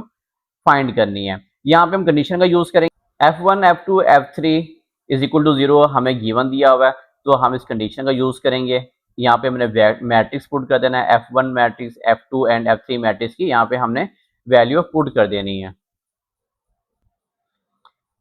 फाइंड करनी है। यहाँ पे हम कंडीशन का यूज करेंगे, F1 F2 F3 is equal to 0 हमें गिवन दिया हुआ है, तो हम इस कंडीशन का यूज करेंगे। यहाँ पे हमने मैट्रिक्स पुट कर देना है, F1 matrix F2 and F3 matrix की यहाँ पे हमने वैल्यू पुट कर देनी है।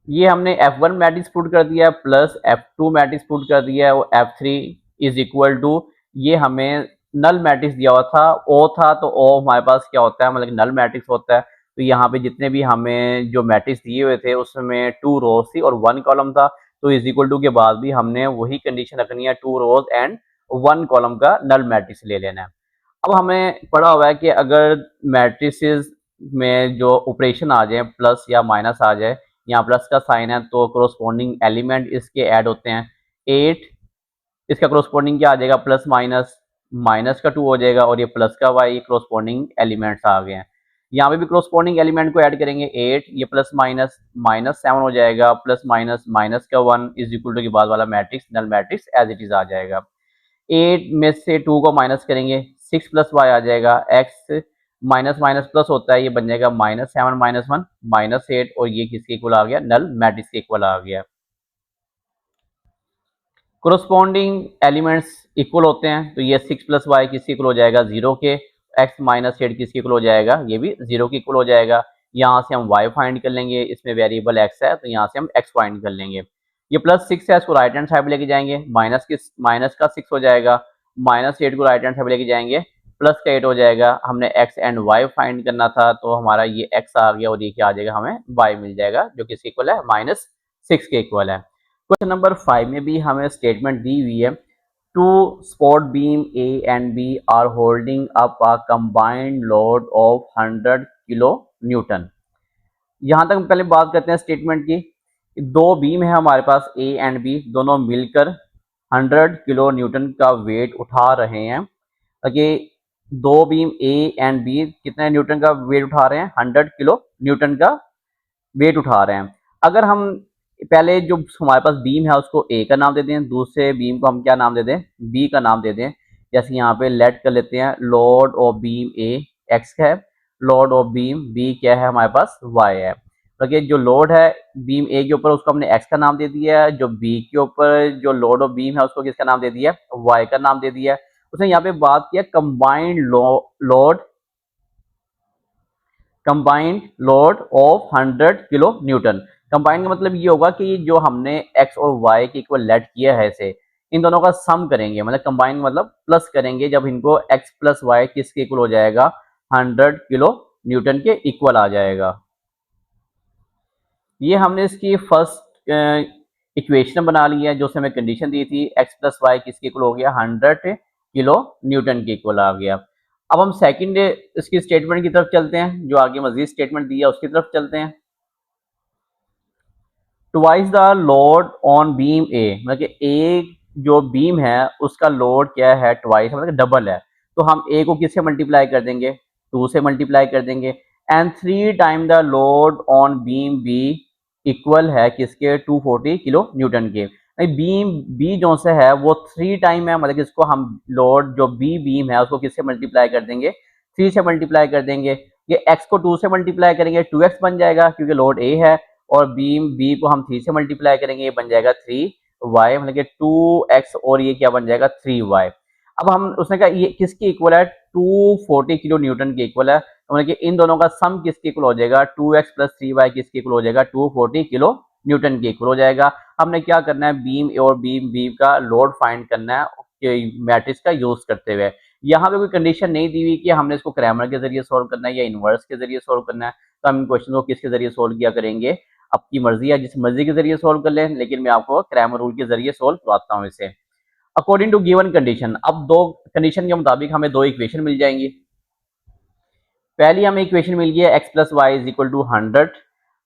ये हमने F1 मैट्रिक्स पुट कर दिया है, प्लस F2 मैट्रिक्स पुट कर दिया है, और F3 इज इक्वल टू, ये हमें नल मैट्रिक्स दिया हुआ था, ओ था, तो ओ हमारे पास क्या होता है, मतलब नल मैट्रिक्स होता है। तो यहाँ पे जितने भी हमें जो मैट्रिक्स दिए हुए थे उसमें 2 रोज थी और 1 कॉलम था, तो इज इक्वल टू के बाद भी हमने वही कंडीशन रखनी है, 2 रोज एंड 1 कॉलम का नल मैट्रिक्स ले लेना है। अब हमें पढ़ा हुआ है कि अगर मैट्रिसेस में जो ऑपरेशन आ जाए, प्लस या माइनस आ जाए, यहाँ प्लस का साइन है तो कोरोस्पोंडिंग एलिमेंट इसके ऐड होते हैं 8, इसका कोरोस्पोंडिंग क्या आ जाएगा प्लस माइनस, माइनस का 2 हो जाएगा, और ये प्लस का y कोरोस्पोंडिंग एलिमेंट्स आ गए हैं। यहाँ पे भी कोरोस्पोंडिंग एलिमेंट को ऐड करेंगे 8, ये प्लस माइनस -7 हो जाएगा, प्लस माइनस माइनस का 1 इज इक्वल टू के बाद वाला matrix null matrix as it is आ जाएगा। 8 में से 2 को माइनस करेंगे, 6 प्लस y आ जाएगा, x माइनस माइनस प्लस होता है, ये बन जाएगा -7 -1 -8, और ये किसके इक्वल आ गया नल मैट्रिक्स के इक्वल आ गया। कोरोस्पोंडिंग एलिमेंट्स इक्वल होते हैं, तो ये 6 प्लस वाई किसके इक्वल हो जाएगा 0 के, x माइनस 8 किसके इक्वल हो जाएगा, ये भी 0 के इक्वल हो जाएगा। यहाँ से हम y फाइंड कर लेंगे, इसमें वेरिएबल x है तो यहाँ से हम x फाइंड कर लेंगे। ये +6 है, इसको राइट हैंड साइड पे लेके जाएंगे, माइनस का 6 हो जाएगा, -8 को राइट हैंड साइड पे लेके जाएंगे प्लस का 8 हो जाएगा। हमने x एंड y फाइंड करना था, तो हमारा ये x आ गया और ये क्या आ जाएगा, हमें y मिल जाएगा, जो किसके इक्वल है, -6 के इक्वल है। क्वेश्चन नंबर 5 में भी हमें स्टेटमेंट दी हुई है, two support beam A and B are holding up a combined load of 100 kilo newton. यहाँ तक पहले बात करते हैं स्टेटमेंट की। दो बीम है हमारे पास, ए एंड बी, दोनों मिलकर 100 किलो न्यूटन का वेट उठा रहे हैं। ताकि दो बीम ए एंड बी कितने न्यूटन का वेट उठा रहे हैं, 100 किलो न्यूटन का वेट उठा रहे हैं। अगर हम पहले जो हमारे पास बीम है उसको ए का नाम दे दें, दूसरे बीम को हम क्या नाम दे दें, बी का नाम दे दें। जैसे यहाँ पे लेट कर लेते हैं, load of beam A x है, लोड ऑफ बीम बी क्या है, हमारे पास वाई है। तो जो लोड है बीम ए के ऊपर उसको हमने एक्स का नाम दे दिया है, जो बी के ऊपर जो लोड ऑफ बीम है उसको किसका नाम दे दिया, वाई का नाम दे दिया है। उसने यहाँ पे बात किया combined load of 100 kilo Newton. Combined का मतलब ये होगा कि जो हमने एक्स और वाई के इक्वल लेट किया है, इसे इन दोनों का सम करेंगे, मतलब कंबाइंड मतलब प्लस करेंगे। जब इनको एक्स प्लस वाई किसके इक्वल हो जाएगा, 100 किलो न्यूटन के इक्वल आ जाएगा। ये हमने इसकी फर्स्ट इक्वेशन बना ली है, जो हमें कंडीशन दी थी, एक्स प्लस वाई किसके इक्वल हो गया, 100 किलो न्यूटन के इक्वल आ गया। अब हम सेकंड इसकी स्टेटमेंट की तरफ चलते हैं, जो आगे मजीद स्टेटमेंट दी है उसकी तरफ चलते हैं। Twice the load on beam ए, मतलब कि ए जो बीम है उसका लोड क्या है, ट्वाइस मतलब डबल है। तो हम ए को किससे मल्टीप्लाई कर देंगे, 2 से मल्टीप्लाई कर देंगे। And 3 time the load on beam B equal है किसके, 240 किलो न्यूटन के। बीम बी जो से है वो 3 टाइम है, मतलब कि इसको हम लोड जो बी बीम है उसको किससे मल्टीप्लाई कर देंगे, 3 से मल्टीप्लाई कर देंगे। ये x को 2 से मल्टीप्लाई करेंगे 2x बन जाएगा, क्योंकि लोड a है, और बीम बी को हम 3 से मल्टीप्लाई करेंगे, ये बन जाएगा 3y, मतलब कि 2x और ये क्या बन जाएगा, 3y। अब हम उसने कहा ये किसके इक्वल है, 240 किलो न्यूटन के इक्वल है, तो मतलब कि इन दोनों का सम किसके इक्वल हो जाएगा, 2x प्लस 3y किसके इक्वल हो जाएगा, 240 किलो न्यूटन के इक्वल हो जाएगा। हमने क्या करना है, बीम ए और बीम बी का लोड फाइंड करना है मैट्रिक्स का यूज करते हुए। यहाँ पे कोई कंडीशन नहीं दी हुई कि हमने इसको क्रैमर के जरिए सोल्व करना है या इनवर्स के जरिए सोल्व करना है। तो हम इन क्वेश्चन को किसके जरिए सोल्व किया करेंगे, आपकी मर्जी है, जिस मर्जी के जरिए सोल्व कर लें, लेकिन मैं आपको क्रैमर रूल के जरिए सोल्व करवाता हूँ इसे। अकॉर्डिंग टू गिवन कंडीशन, अब दो कंडीशन के मुताबिक हमें दो इक्वेशन मिल जाएंगी। पहली हमें इक्वेशन मिल गई है X plus Y is equal to 100,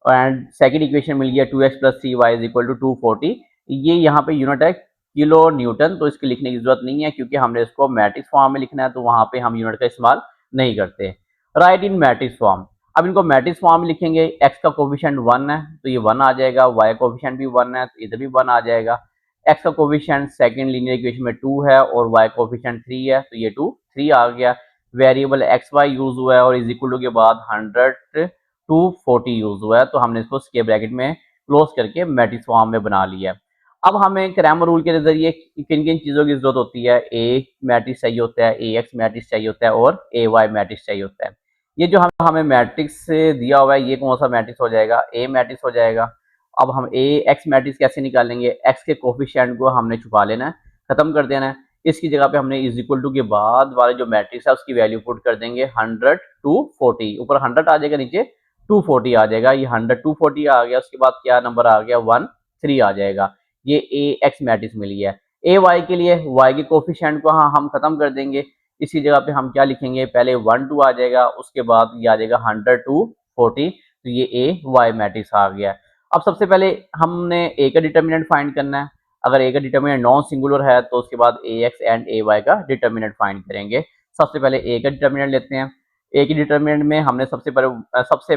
and second equation मिल गया 2x plus 3y is equal to 240। ये यहाँ पे यूनिट है किलो न्यूटन, तो इसकी लिखने की जरूरत नहीं है, क्योंकि हमने इसको मैट्रिक्स फॉर्म में लिखना है, तो वहाँ पे हम यूनिट का इस्तेमाल नहीं करते। राइट इन मैट्रिक्स फॉर्म, अब इनको मैट्रिक्स फॉर्म में लिखेंगे, x का कोफिशिएंट 1 है तो ये 1 आ जाएगा, y कोफिशिएंट भी 1 है तो इधर भी 1 आ जाएगा। x का कोफिशिएंट सेकंड लीनियर इक्वेशन में 2 है और y कोफिशिएंट 3 है, तो ये 2 3 आ गया। वेरिएबल एक्स वाई यूज हुआ है और इज इक्वल टू के बाद 100 240 यूज हुआ है, तो हमने इसको स्क्वायर ब्रैकेट में क्लोज करके मैट्रिक्स फॉर्म में बना लिया। अब हमें क्रैमर रूल के जरिए किन किन चीज़ों की जरूरत होती है, ए मैट्रिक्स चाहिए होता है, ए एक्स मैट्रिक्स चाहिए होता है और ए वाई मैट्रिक्स चाहिए होता है। ये जो हमें मैट्रिक्स से दिया हुआ है, ये कौन सा मैट्रिक्स हो जाएगा, ए मैट्रिक्स हो जाएगा। अब हम ए एक्स मैट्रिक्स कैसे निकालेंगे, एक्स के कोफिशिएंट को हमने छुपा लेना है, खत्म कर देना है। इसकी जगह पे हमने इज इक्वल टू के बाद वाले जो मैट्रिक्स है उसकी वैल्यू पुट कर देंगे 100 240, ऊपर 100 आ जाएगा, नीचे 240 आ जाएगा। ये 100 240 आ गया, उसके बाद क्या नंबर आ गया, 1 3 आ जाएगा। ये ए एक्स मैट्रिक्स मिल गया। ए वाई के लिए वाई के कोफिशिएंट को हम खत्म कर देंगे, इसकी जगह पे हम क्या लिखेंगे, पहले 1 2 आ जाएगा, उसके बाद ये आ जाएगा 100 240, तो ये ए वाई मैट्रिक्स आ गया। अब सबसे पहले हमने ए का डिटर्मिनेंट फाइंड करना है। अगर ए का डिटर्मिनेंट नॉन सिंगुलर है तो उसके बाद ए एक्स एंड ए वाई का डिटर्मिनेंट फाइंड करेंगे। सबसे पहले ए का डिटर्मिनेंट लेते हैं। ए की डिटर्मिनेंट में हमने सबसे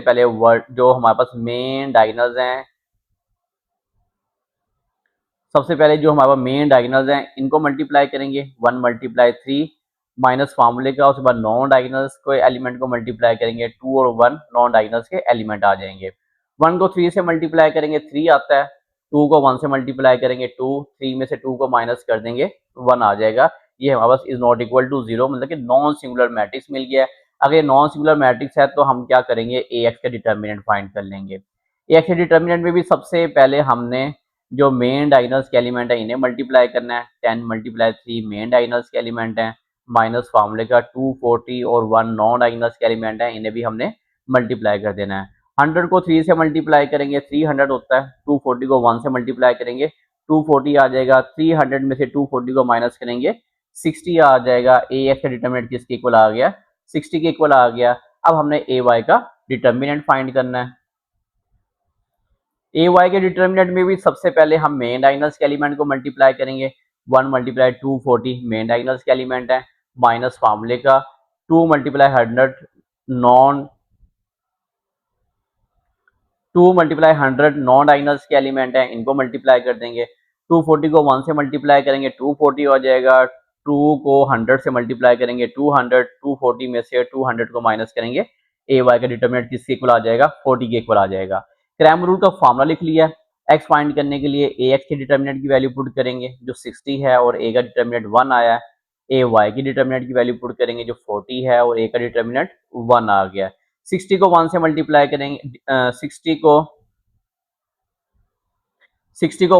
पहले वर्ड जो हमारे पास मेन डायगोनल्स हैं, सबसे पहले जो हमारे पास मेन डायगोनल्स हैं इनको मल्टीप्लाई करेंगे, 1 मल्टीप्लाई 3 माइनस फार्मूले का, उसके बाद नॉन डायगोनल्स को एलिमेंट को मल्टीप्लाई करेंगे, 2 और 1 नॉन डायगोनल्स के एलिमेंट आ जाएंगे। 1 को 3 से मल्टीप्लाई करेंगे 3 आता है, 2 को 1 से मल्टीप्लाई करेंगे 2, 3 में से 2 को माइनस कर देंगे 1 आ जाएगा। ये हमारे पास इज नॉट इक्वल टू 0, मतलब कि नॉन सिंगुलर मैट्रिक्स मिल गया है। अगर ये नॉन सिंगुलर मैट्रिक्स है तो हम क्या करेंगे, ए एक्स का डिटर्मिनेंट फाइंड कर लेंगे। ए एक्स के डिटर्मिनेंट में भी सबसे पहले हमने जो मेन डायगोनल्स के एलिमेंट है इन्हें मल्टीप्लाई करना है, 10 मल्टीप्लाई 3 मेन डायगोनल्स के एलिमेंट हैं, माइनस फार्मूले का 240 और 1 नॉन डायगोनल्स के एलिमेंट है, इन्हें भी हमने मल्टीप्लाई कर देना है। 100 को 3 से मल्टीप्लाई करेंगे 300 होता है, 240 को 1 से मल्टीप्लाई करेंगे 240 आ जाएगा, 300 में से 240 को माइनस करेंगे 60 आ जाएगा। ए एक्स का डिटर्मिनेंट किसके इक्वल आ गया, 60 के इक्वल आ गया। अब हमने ए वाई का डिटर्मिनेंट फाइंड करना है। ए वाई के डिटर्मिनेंट में भी सबसे पहले हम मेन डायगोनल्स के एलिमेंट को मल्टीप्लाई करेंगे। 1 मल्टीप्लाई 240 मेन डायगोनल्स के एलिमेंट है, माइनस फार्मूले का 2 multiply 100 non 2 multiply 100 non diagonals के एलिमेंट है, इनको मल्टीप्लाई कर देंगे। 240 को 1 से मल्टीप्लाई करेंगे 240 हो जाएगा, 2 को 100 से मल्टीप्लाई करेंगे 200, 240 में से 200 को माइनस करेंगे, ए वाई का डिटर्मिनेंट किसके इक्वल आ जाएगा, 40 के इक्वल आ जाएगा। क्रैमर रूल का फॉर्मूला लिख लिया। एक्स फाइंड करने के लिए ए एक्स के डिटर्मिनेंट की वैल्यू पुट करेंगे जो 60 है और ए का डिटर्मिनेंट 1 आया है। ए वाई की डिटर्मिनेंट की वैल्यू पुट करेंगे जो 40 है और ए का डिटर्मिनेंट 1 आ गया। 60 को 1 से मल्टीप्लाई करेंगे, 60 को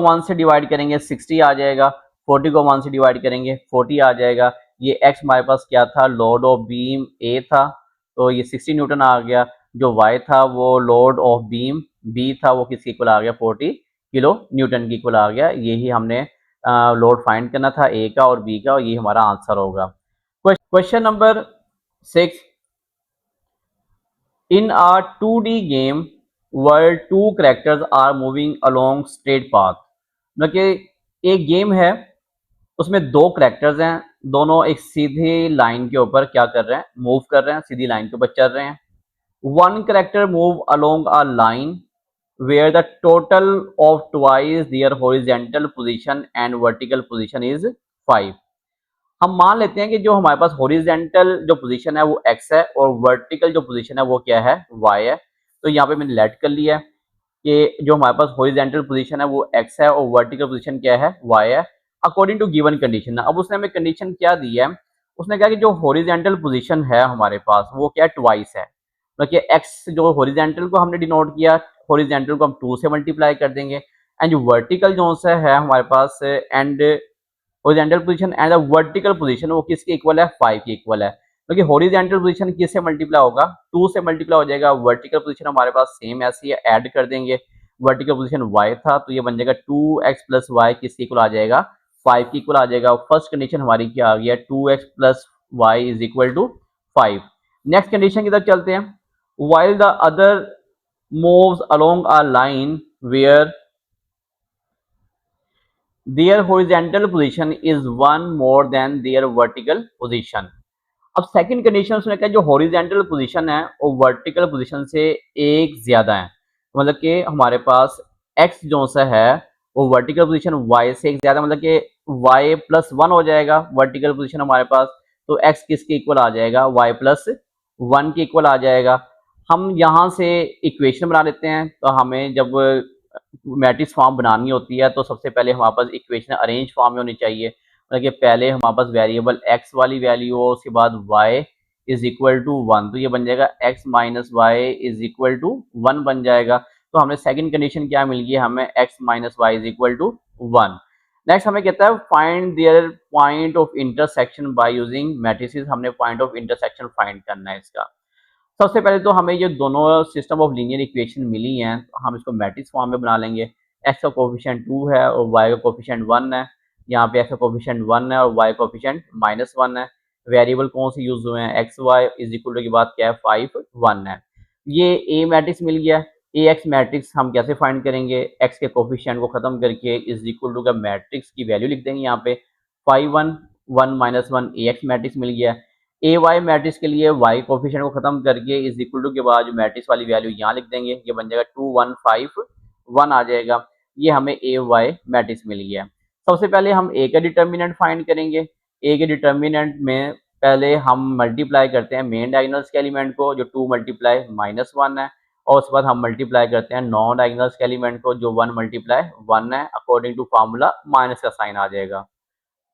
1 से डिवाइड करेंगे 60 आ जाएगा, 40 को 1 से डिवाइड करेंगे 40 आ जाएगा। ये एक्स हमारे पास क्या था, लोड ऑफ बीम ए था, तो ये 60 न्यूटन आ गया। जो वाई था वो लोड ऑफ बीम बी था, वो किसके इक्वल आ गया, 40 किलो न्यूटन की इक्वल आ गया। यही हमने लोड फाइंड करना था ए का और बी का, और ये हमारा आंसर होगा। Question number 6, in a 2D game where two characters are moving along straight path, मतलब कि एक गेम है उसमें दो करेक्टर्स हैं, दोनों एक सीधी लाइन के ऊपर क्या कर रहे हैं, मूव कर रहे हैं, सीधी लाइन के ऊपर चल रहे हैं। One character move along a line where the total of twice their horizontal position and vertical position is 5। हम मान लेते हैं कि जो हमारे पास हॉरिजेंटल जो पोजीशन है वो x है और वर्टिकल जो पोजीशन है वो क्या है, y है। तो यहाँ पे मैंने लेट कर लिया कि जो हमारे पास हॉरिजेंटल पोजीशन है वो x है और वर्टिकल पोजीशन क्या है, y है, अकॉर्डिंग टू गिवन कंडीशन। अब उसने हमें कंडीशन क्या दी है, उसने कहा कि जो हॉरिजेंटल पोजीशन है हमारे पास वो क्या है, ट्वाइस है। मतलब कि x जो हॉरिजेंटल को हमने डिनोट किया, हॉरिजेंटल को हम 2 से मल्टीप्लाई कर देंगे, एंड जो वर्टिकल जो है हमारे पास and horizontal position and the vertical position वो किसके इक्वल है, 5 के इक्वल है। क्योंकि हॉरिजॉन्टल पोजीशन किससे मल्टीप्लाई होगा, 2 से मल्टीप्लाई हो जाएगा। वर्टिकल पोजीशन हमारे पास सेम ऐसी है, ऐड कर देंगे। वर्टिकल पोजीशन y था तो ये बन जाएगा 2x प्लस वाई किसके इक्वल आ जाएगा, 5 के इक्वल आ जाएगा। फर्स्ट कंडीशन हमारी क्या आ गई है, 2x plus Y is equal to 5। Next condition की तरफ चलते हैं। while the other moves along a line where their horizontal position is one more than their vertical position। अब सेकंड कंडीशन उसने कहा जो हॉरिजेंटल पोजीशन है वो वर्टिकल पोजीशन से एक ज्यादा है, मतलब कि हमारे पास x जो सा है वो वर्टिकल पोजीशन y से एक ज्यादा, मतलब कि y प्लस 1 हो जाएगा वर्टिकल पोजीशन हमारे पास, तो x किसके इक्वल आ जाएगा, y प्लस 1 के इक्वल आ जाएगा। हम यहाँ से इक्वेशन बना लेते हैं। तो हमें जब मैट्रिक्स फॉर्म बनानी होती है तो सबसे पहले हमारे पास इक्वेशन अरेंज फॉर्म में होनी चाहिए, मतलब कि पहले हमारे पास वेरिएबल x वाली वैल्यू हो, उसके बाद y इज इक्वल टू 1, तो ये बन जाएगा x minus Y is equal to 1 बन जाएगा। तो हमें सेकंड कंडीशन क्या मिल गई, हमें x minus Y is equal to 1। Next हमें कहता है find their point of intersection by using matrices. हमने पॉइंट ऑफ इंटरसेक्शन फाइंड करना है इसका। सबसे पहले तो हमें ये दोनों सिस्टम ऑफ लीनियर इक्वेशन मिली हैं, तो हम इसको मैट्रिक्स फॉर्म में बना लेंगे। x का कोफिशिएंट 2 है और y का कोफिशिएंट 1 है। यहाँ पे x का कोफिशिएंट 1 है और y कोफिशिएंट -1 है। वेरिएबल कौन से यूज हुए हैं, X Y is equal to के बाद क्या है 5 1 है। ये ए मैट्रिक्स मिल गया। ए एक्स मैट्रिक्स हम कैसे फाइंड करेंगे, x के कोफिशिएंट को खत्म करके इज इक्वल टू का मैट्रिक्स की वैल्यू लिख देंगे। यहाँ पे 5 1 1 -1 ए एक्स मैट्रिक्स मिल गया। ए वाई मैट्रिक्स के लिए y कोफिशिएंट को खत्म करके इज इक्वल टू के बाद जो मैट्रिक्स वाली वैल्यू यहाँ लिख देंगे, ये बन जाएगा 2 1 5 1 आ जाएगा। ये हमें ए वाई मैट्रिक्स मिल गया। सबसे पहले हम ए का डिटर्मिनेंट फाइंड करेंगे। ए के डिटर्मिनेंट में पहले हम मल्टीप्लाई करते हैं मेन डायगोनल्स के एलिमेंट को जो 2 मल्टीप्लाई -1 है, और उसके बाद हम मल्टीप्लाई करते हैं नॉन डायगोनल्स के एलिमेंट को जो 1 मल्टीप्लाई 1 है। अकॉर्डिंग टू फार्मूला माइनस का साइन आ जाएगा।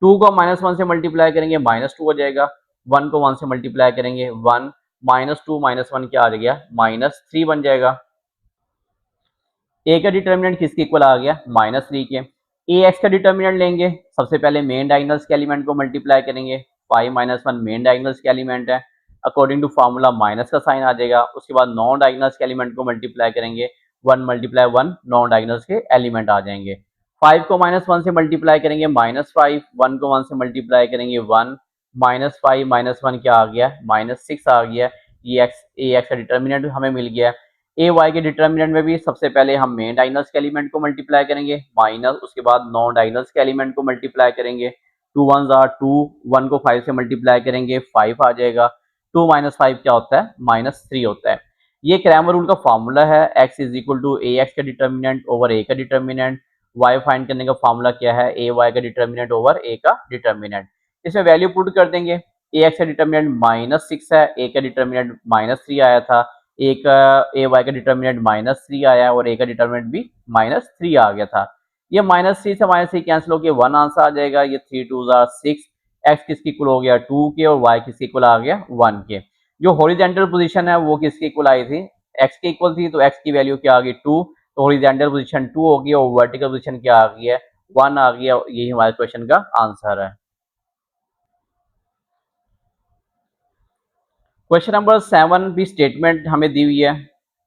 2 को -1 से मल्टीप्लाई करेंगे -2 हो जाएगा। 1 को 1 से मल्टीप्लाई करेंगे 1 -2 -1 क्या आ गया, -3 बन जाएगा। ए का डिटर्मिनेंट किसके इक्वल आ गया, -3 के। ए एक्स का डिटर्मिनेंट लेंगे, सबसे पहले मेन डायगोनल्स के एलिमेंट को मल्टीप्लाई करेंगे 5 माइनस 1 मेन डायगोनल्स के एलिमेंट है, अकॉर्डिंग टू फार्मूला माइनस का साइन आ जाएगा। उसके बाद नॉन डायगोनल्स के एलिमेंट को मल्टीप्लाई करेंगे, 1 मल्टीप्लाई 1 नॉन डायगोनल्स के एलिमेंट आ जाएंगे। 5 को माइनस 1 से मल्टीप्लाई करेंगे -5, 1 को 1 से मल्टीप्लाई करेंगे 1, -5 माइनस 1 क्या आ गया, -6 आ गया। ये एक्स का डिटर्मिनेंट हमें मिल गया। ए वाई के डिटर्मिनेंट में भी सबसे पहले हम मेन डायगोनल्स के एलिमेंट को मल्टीप्लाई करेंगे, माइनस उसके बाद नॉन डायगोनल्स के एलिमेंट को मल्टीप्लाई करेंगे। 2 1 आर 2, 1 को 5 से मल्टीप्लाई करेंगे 5 आ जाएगा। 2 माइनस 5 क्या होता है, -3 होता है। ये क्रैमर रूल का फार्मूला है, x is equal to A X का डिटर्मिनेंट ओवर ए का डिटर्मिनेंट। y फाइंड करने का फार्मूला क्या है, ए वाई का डिटर्मिनेंट ओवर ए का डिटर्मिनेंट। इसमें वैल्यू पुट कर देंगे। ए एक्स का डिटर्मिनेंट -6 है, ए का डिटर्मिनेंट -3 आया था, ए वाई का डिटर्मिनेंट -3 आया और ए का डिटर्मिनेंट भी -3 आ गया था। ये -3 से -3 कैंसिल होकर 1 आंसर आ जाएगा। ये 3 2 6, एक्स किसके इक्वल हो गया 2 के और वाई किसके इक्वल आ गया 1 के। जो हॉरिजॉन्टल पोजीशन है वो किसके इक्वल आई थी, एक्स के इक्वल थी, तो एक्स की वैल्यू क्या आ गई 2, तो हॉरिजॉन्टल पोजीशन 2 होगी और वर्टिकल पोजीशन क्या आ गई है 1 आ गया। यही हमारे क्वेश्चन का आंसर है। क्वेश्चन नंबर 7 भी स्टेटमेंट हमें दी हुई है।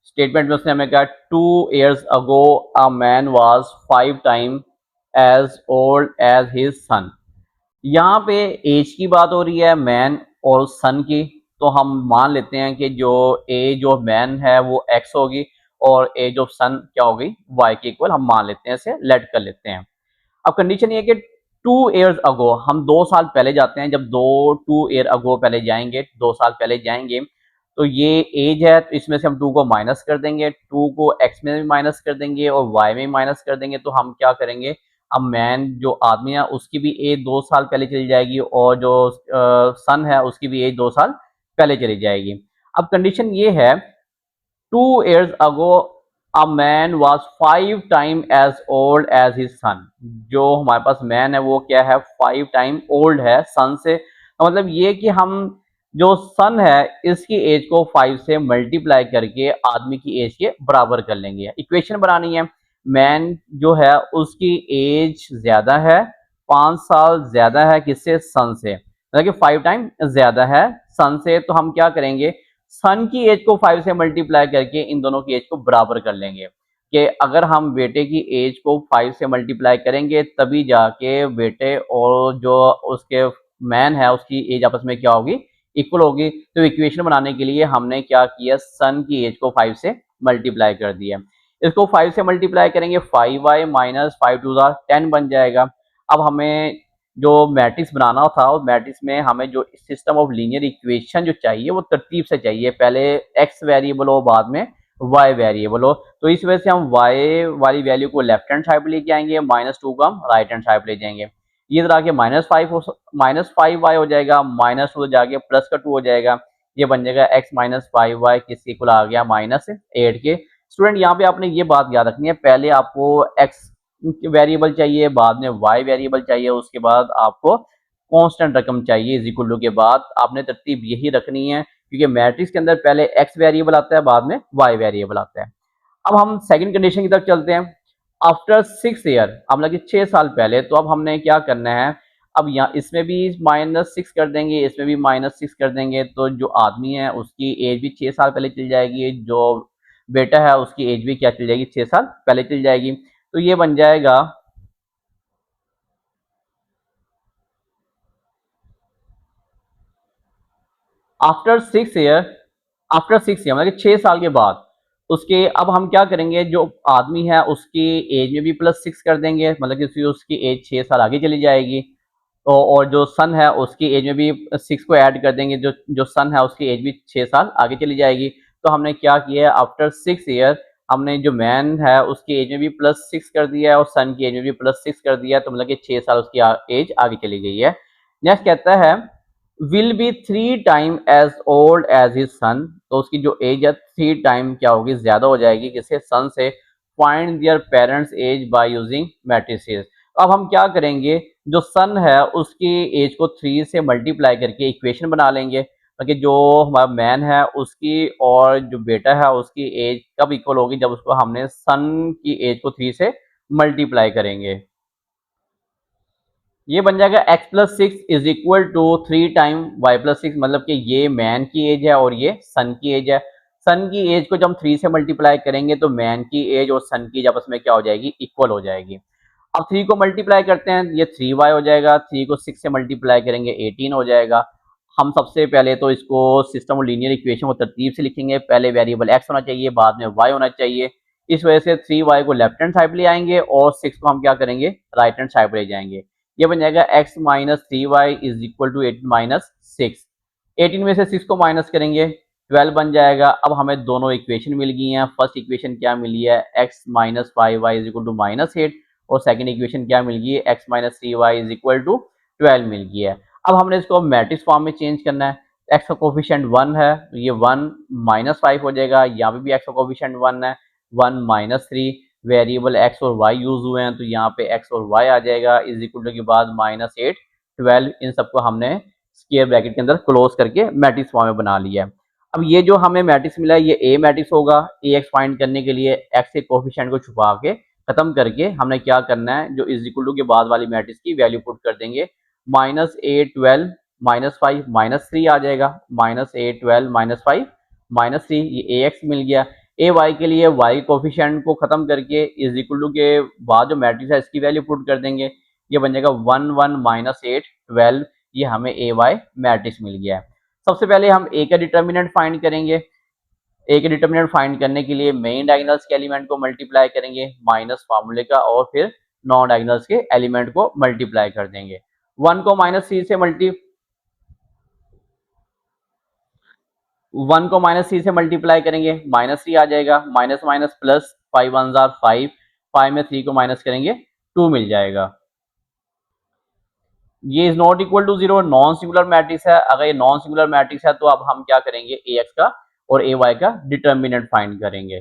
स्टेटमेंट में उसने हमें कहा 2 years ago a man was 5 times as old as his son। यहाँ पे एज की बात हो रही है, मैन और सन की, तो हम मान लेते हैं कि जो एज ऑफ मैन है वो एक्स होगी और एज ऑफ सन क्या होगी वाई के इक्वल, हम मान लेते हैं, इसे लेट कर लेते हैं। अब कंडीशन ये है कि 2 years ago, हम 2 साल पहले जाते हैं। जब 2 year ago पहले जाएंगे, 2 साल पहले जाएंगे, तो ये एज है, तो इसमें से हम 2 को माइनस कर देंगे, 2 को एक्स में भी माइनस कर देंगे और वाई में भी माइनस कर देंगे। तो हम क्या करेंगे, अब मैन जो आदमी है उसकी भी एज 2 साल पहले चली जाएगी और जो सन है उसकी भी एज 2 साल पहले चली जाएगी। अब कंडीशन ये है 2 years ago a man was 5 times as old as his son। जो हमारे पास मैन है वो क्या है 5 टाइम ओल्ड है सन से। मतलब ये कि हम जो सन है इसकी एज को 5 से मल्टीप्लाई करके आदमी की एज के बराबर कर लेंगे। इक्वेशन बनानी है, मैन जो है उसकी एज ज्यादा है, 5 साल ज्यादा है किससे, सन से, मतलब कि 5 टाइम ज्यादा है सन से। तो हम क्या करेंगे, सन की एज को 5 से मल्टीप्लाई करके इन दोनों की एज को बराबर कर लेंगे। कि अगर हम बेटे की एज को 5 से मल्टीप्लाई करेंगे तभी जाके बेटे और जो उसके मैन है उसकी एज आपस में क्या होगी, इक्वल होगी। तो इक्वेशन बनाने के लिए हमने क्या किया, सन की एज को 5 से मल्टीप्लाई कर दिया। इसको 5 से मल्टीप्लाई करेंगे 5y माइनस 5 2 10 बन जाएगा। अब हमें जो मैट्रिक्स बनाना था उस मैट्रिक्स में हमें जो सिस्टम ऑफ लीनियर इक्वेशन जो चाहिए वो तरतीब से चाहिए, पहले x वेरिएबल हो बाद में y वेरिएबल हो। तो इस वजह से हम y वाली वैल्यू को लेफ्ट हैंड साइड पे लेके आएंगे, -2 को हम राइट हैंड साइड पे ले जाएंगे। ये इधर आके -5y हो जाएगा, -2 जाके +2 हो जाएगा। ये बन जाएगा x माइनस 5y किसके इक्वल आ गया -8 के। स्टूडेंट यहाँ पे आपने ये बात याद रखनी है, पहले आपको x वेरिएबल चाहिए, बाद में y वेरिएबल चाहिए, उसके बाद आपको कांस्टेंट रकम चाहिए इज इक्वल टू के बाद। आपने तरतीब यही रखनी है क्योंकि मैट्रिक्स के अंदर पहले x वेरिएबल आता है बाद में y वेरिएबल आता है। अब हम सेकंड कंडीशन की तरफ चलते हैं। आफ्टर 6 ईयर, अब लगे 6 साल पहले, तो अब हमने क्या करना है, अब यहाँ इसमें भी -6 कर देंगे, इसमें भी -6 कर देंगे, तो जो आदमी है उसकी एज भी 6 साल पहले चल जाएगी, जो बेटा है उसकी एज भी क्या चल जाएगी 6 साल पहले चल जाएगी। तो ये बन जाएगा आफ्टर 6 ईयर, मतलब 6 साल के बाद उसके, अब हम क्या करेंगे, जो आदमी है उसकी एज में भी +6 कर देंगे, मतलब कि उसकी एज 6 साल आगे चली जाएगी। तो और जो सन है उसकी एज में भी 6 को ऐड कर देंगे, जो सन है उसकी एज भी 6 साल आगे चली जाएगी। तो हमने क्या किया है, आफ्टर 6 ईयर हमने जो मैन है उसकी एज में भी +6 कर दिया है और सन की एज में भी +6 कर दिया है, तो मतलब कि 6 साल उसकी एज आगे चली गई है। नेक्स्ट कहता है will be 3 time age old age his son, तो उसकी जो एज है 3 टाइम क्या होगी, ज्यादा हो जाएगी किससे, सन से। Find their parents age by using matrices. अब हम क्या करेंगे, जो सन है उसकी एज को 3 से मल्टीप्लाई करके इक्वेशन बना लेंगे, ताकि जो हमारा मैन है उसकी और जो बेटा है उसकी एज कब इक्वल होगी, जब उसको हमने सन की एज को 3 से मल्टीप्लाई करेंगे। ये बन जाएगा x plus six is equal to 3 time y plus 6, मतलब कि ये मैन की एज है और ये सन की एज है। सन की एज को जब हम 3 से मल्टीप्लाई करेंगे तो मैन की एज और सन की एज आपस में क्या हो जाएगी, इक्वल हो जाएगी। अब 3 को मल्टीप्लाई करते हैं, ये 3y हो जाएगा, 3 को 6 से मल्टीप्लाई करेंगे 18 हो जाएगा। हम सबसे पहले तो इसको सिस्टम और लीनियर इक्वेशन को तरतीब से लिखेंगे, पहले वेरिएबल x होना चाहिए, बाद में y होना चाहिए। इस वजह से 3y को लेफ्ट हैंड साइड ले आएंगे और 6 को हम क्या करेंगे, राइट हैंड साइड ले जाएंगे। ये बन जाएगा x minus 3y is equal to 18 minus 6। 18 में से 6 को माइनस करेंगे 12 बन जाएगा। अब हमें दोनों इक्वेशन मिल गई हैं। फर्स्ट इक्वेशन क्या मिली है, x minus 5y is equal to minus 8, और सेकंड इक्वेशन क्या मिल गई है, x minus 3y is equal to 12 मिल गई है। अब हमने इसको मैट्रिक्स फॉर्म में चेंज करना है। x का कोफिशिएंट 1 है तो ये 1 माइनस 5 हो जाएगा, यहाँ पे भी x का कोफिशिएंट 1 है, 1 माइनस 3। वेरिएबल x और y यूज हुए हैं तो यहाँ पे x और y आ जाएगा, इज इक्वल टू के बाद माइनस 8 12। इन सबको हमने स्क्वायर ब्रैकेट के अंदर क्लोज करके मैट्रिक्स फॉर्म में बना लिया है। अब ये जो हमें मैट्रिक्स मिला है ये ए मैट्रिक्स होगा। ए एक्स फाइंड करने के लिए एक्स के कोफिशिएंट को छुपा के खत्म करके हमने क्या करना है, जो इज इक्वल टू के बाद वाली मैट्रिक्स की वैल्यू पुट कर देंगे। माइनस 8 12 माइनस 5 माइनस 3 आ जाएगा, माइनस 8 12 माइनस 5 माइनस 3, ये ए एक्स मिल गया। ए वाई के लिए वाई कोफिशिएंट को खत्म करके इज इक्वल टू के बाद जो मैट्रिक्स है इसकी वैल्यू पुट कर देंगे। ये बन जाएगा 1 1 माइनस 8 12, ये हमें ए वाई मैट्रिक्स मिल गया है। सबसे पहले हम ए का डिटर्मिनेंट फाइंड करेंगे। ए के डिटर्मिनेंट फाइंड करने के लिए मेन डायगोनल्स के एलिमेंट को मल्टीप्लाई करेंगे माइनस फार्मूले का, और फिर नॉन डायगोनल्स के एलिमेंट को मल्टीप्लाई कर देंगे। 1 को माइनस 3 से मल्टीप्लाई करेंगे, माइनस 3 आ जाएगा, माइनस माइनस प्लस, 5 1 जार 5, 5 में 3 को माइनस करेंगे 2 मिल जाएगा। ये is not equal to 0, non singular matrix है। अगर ये नॉन सिंगुलर मैट्रिक्स है तो अब हम क्या करेंगे, ए एक्स का और ए वाई का डिटर्मिनेंट फाइंड करेंगे।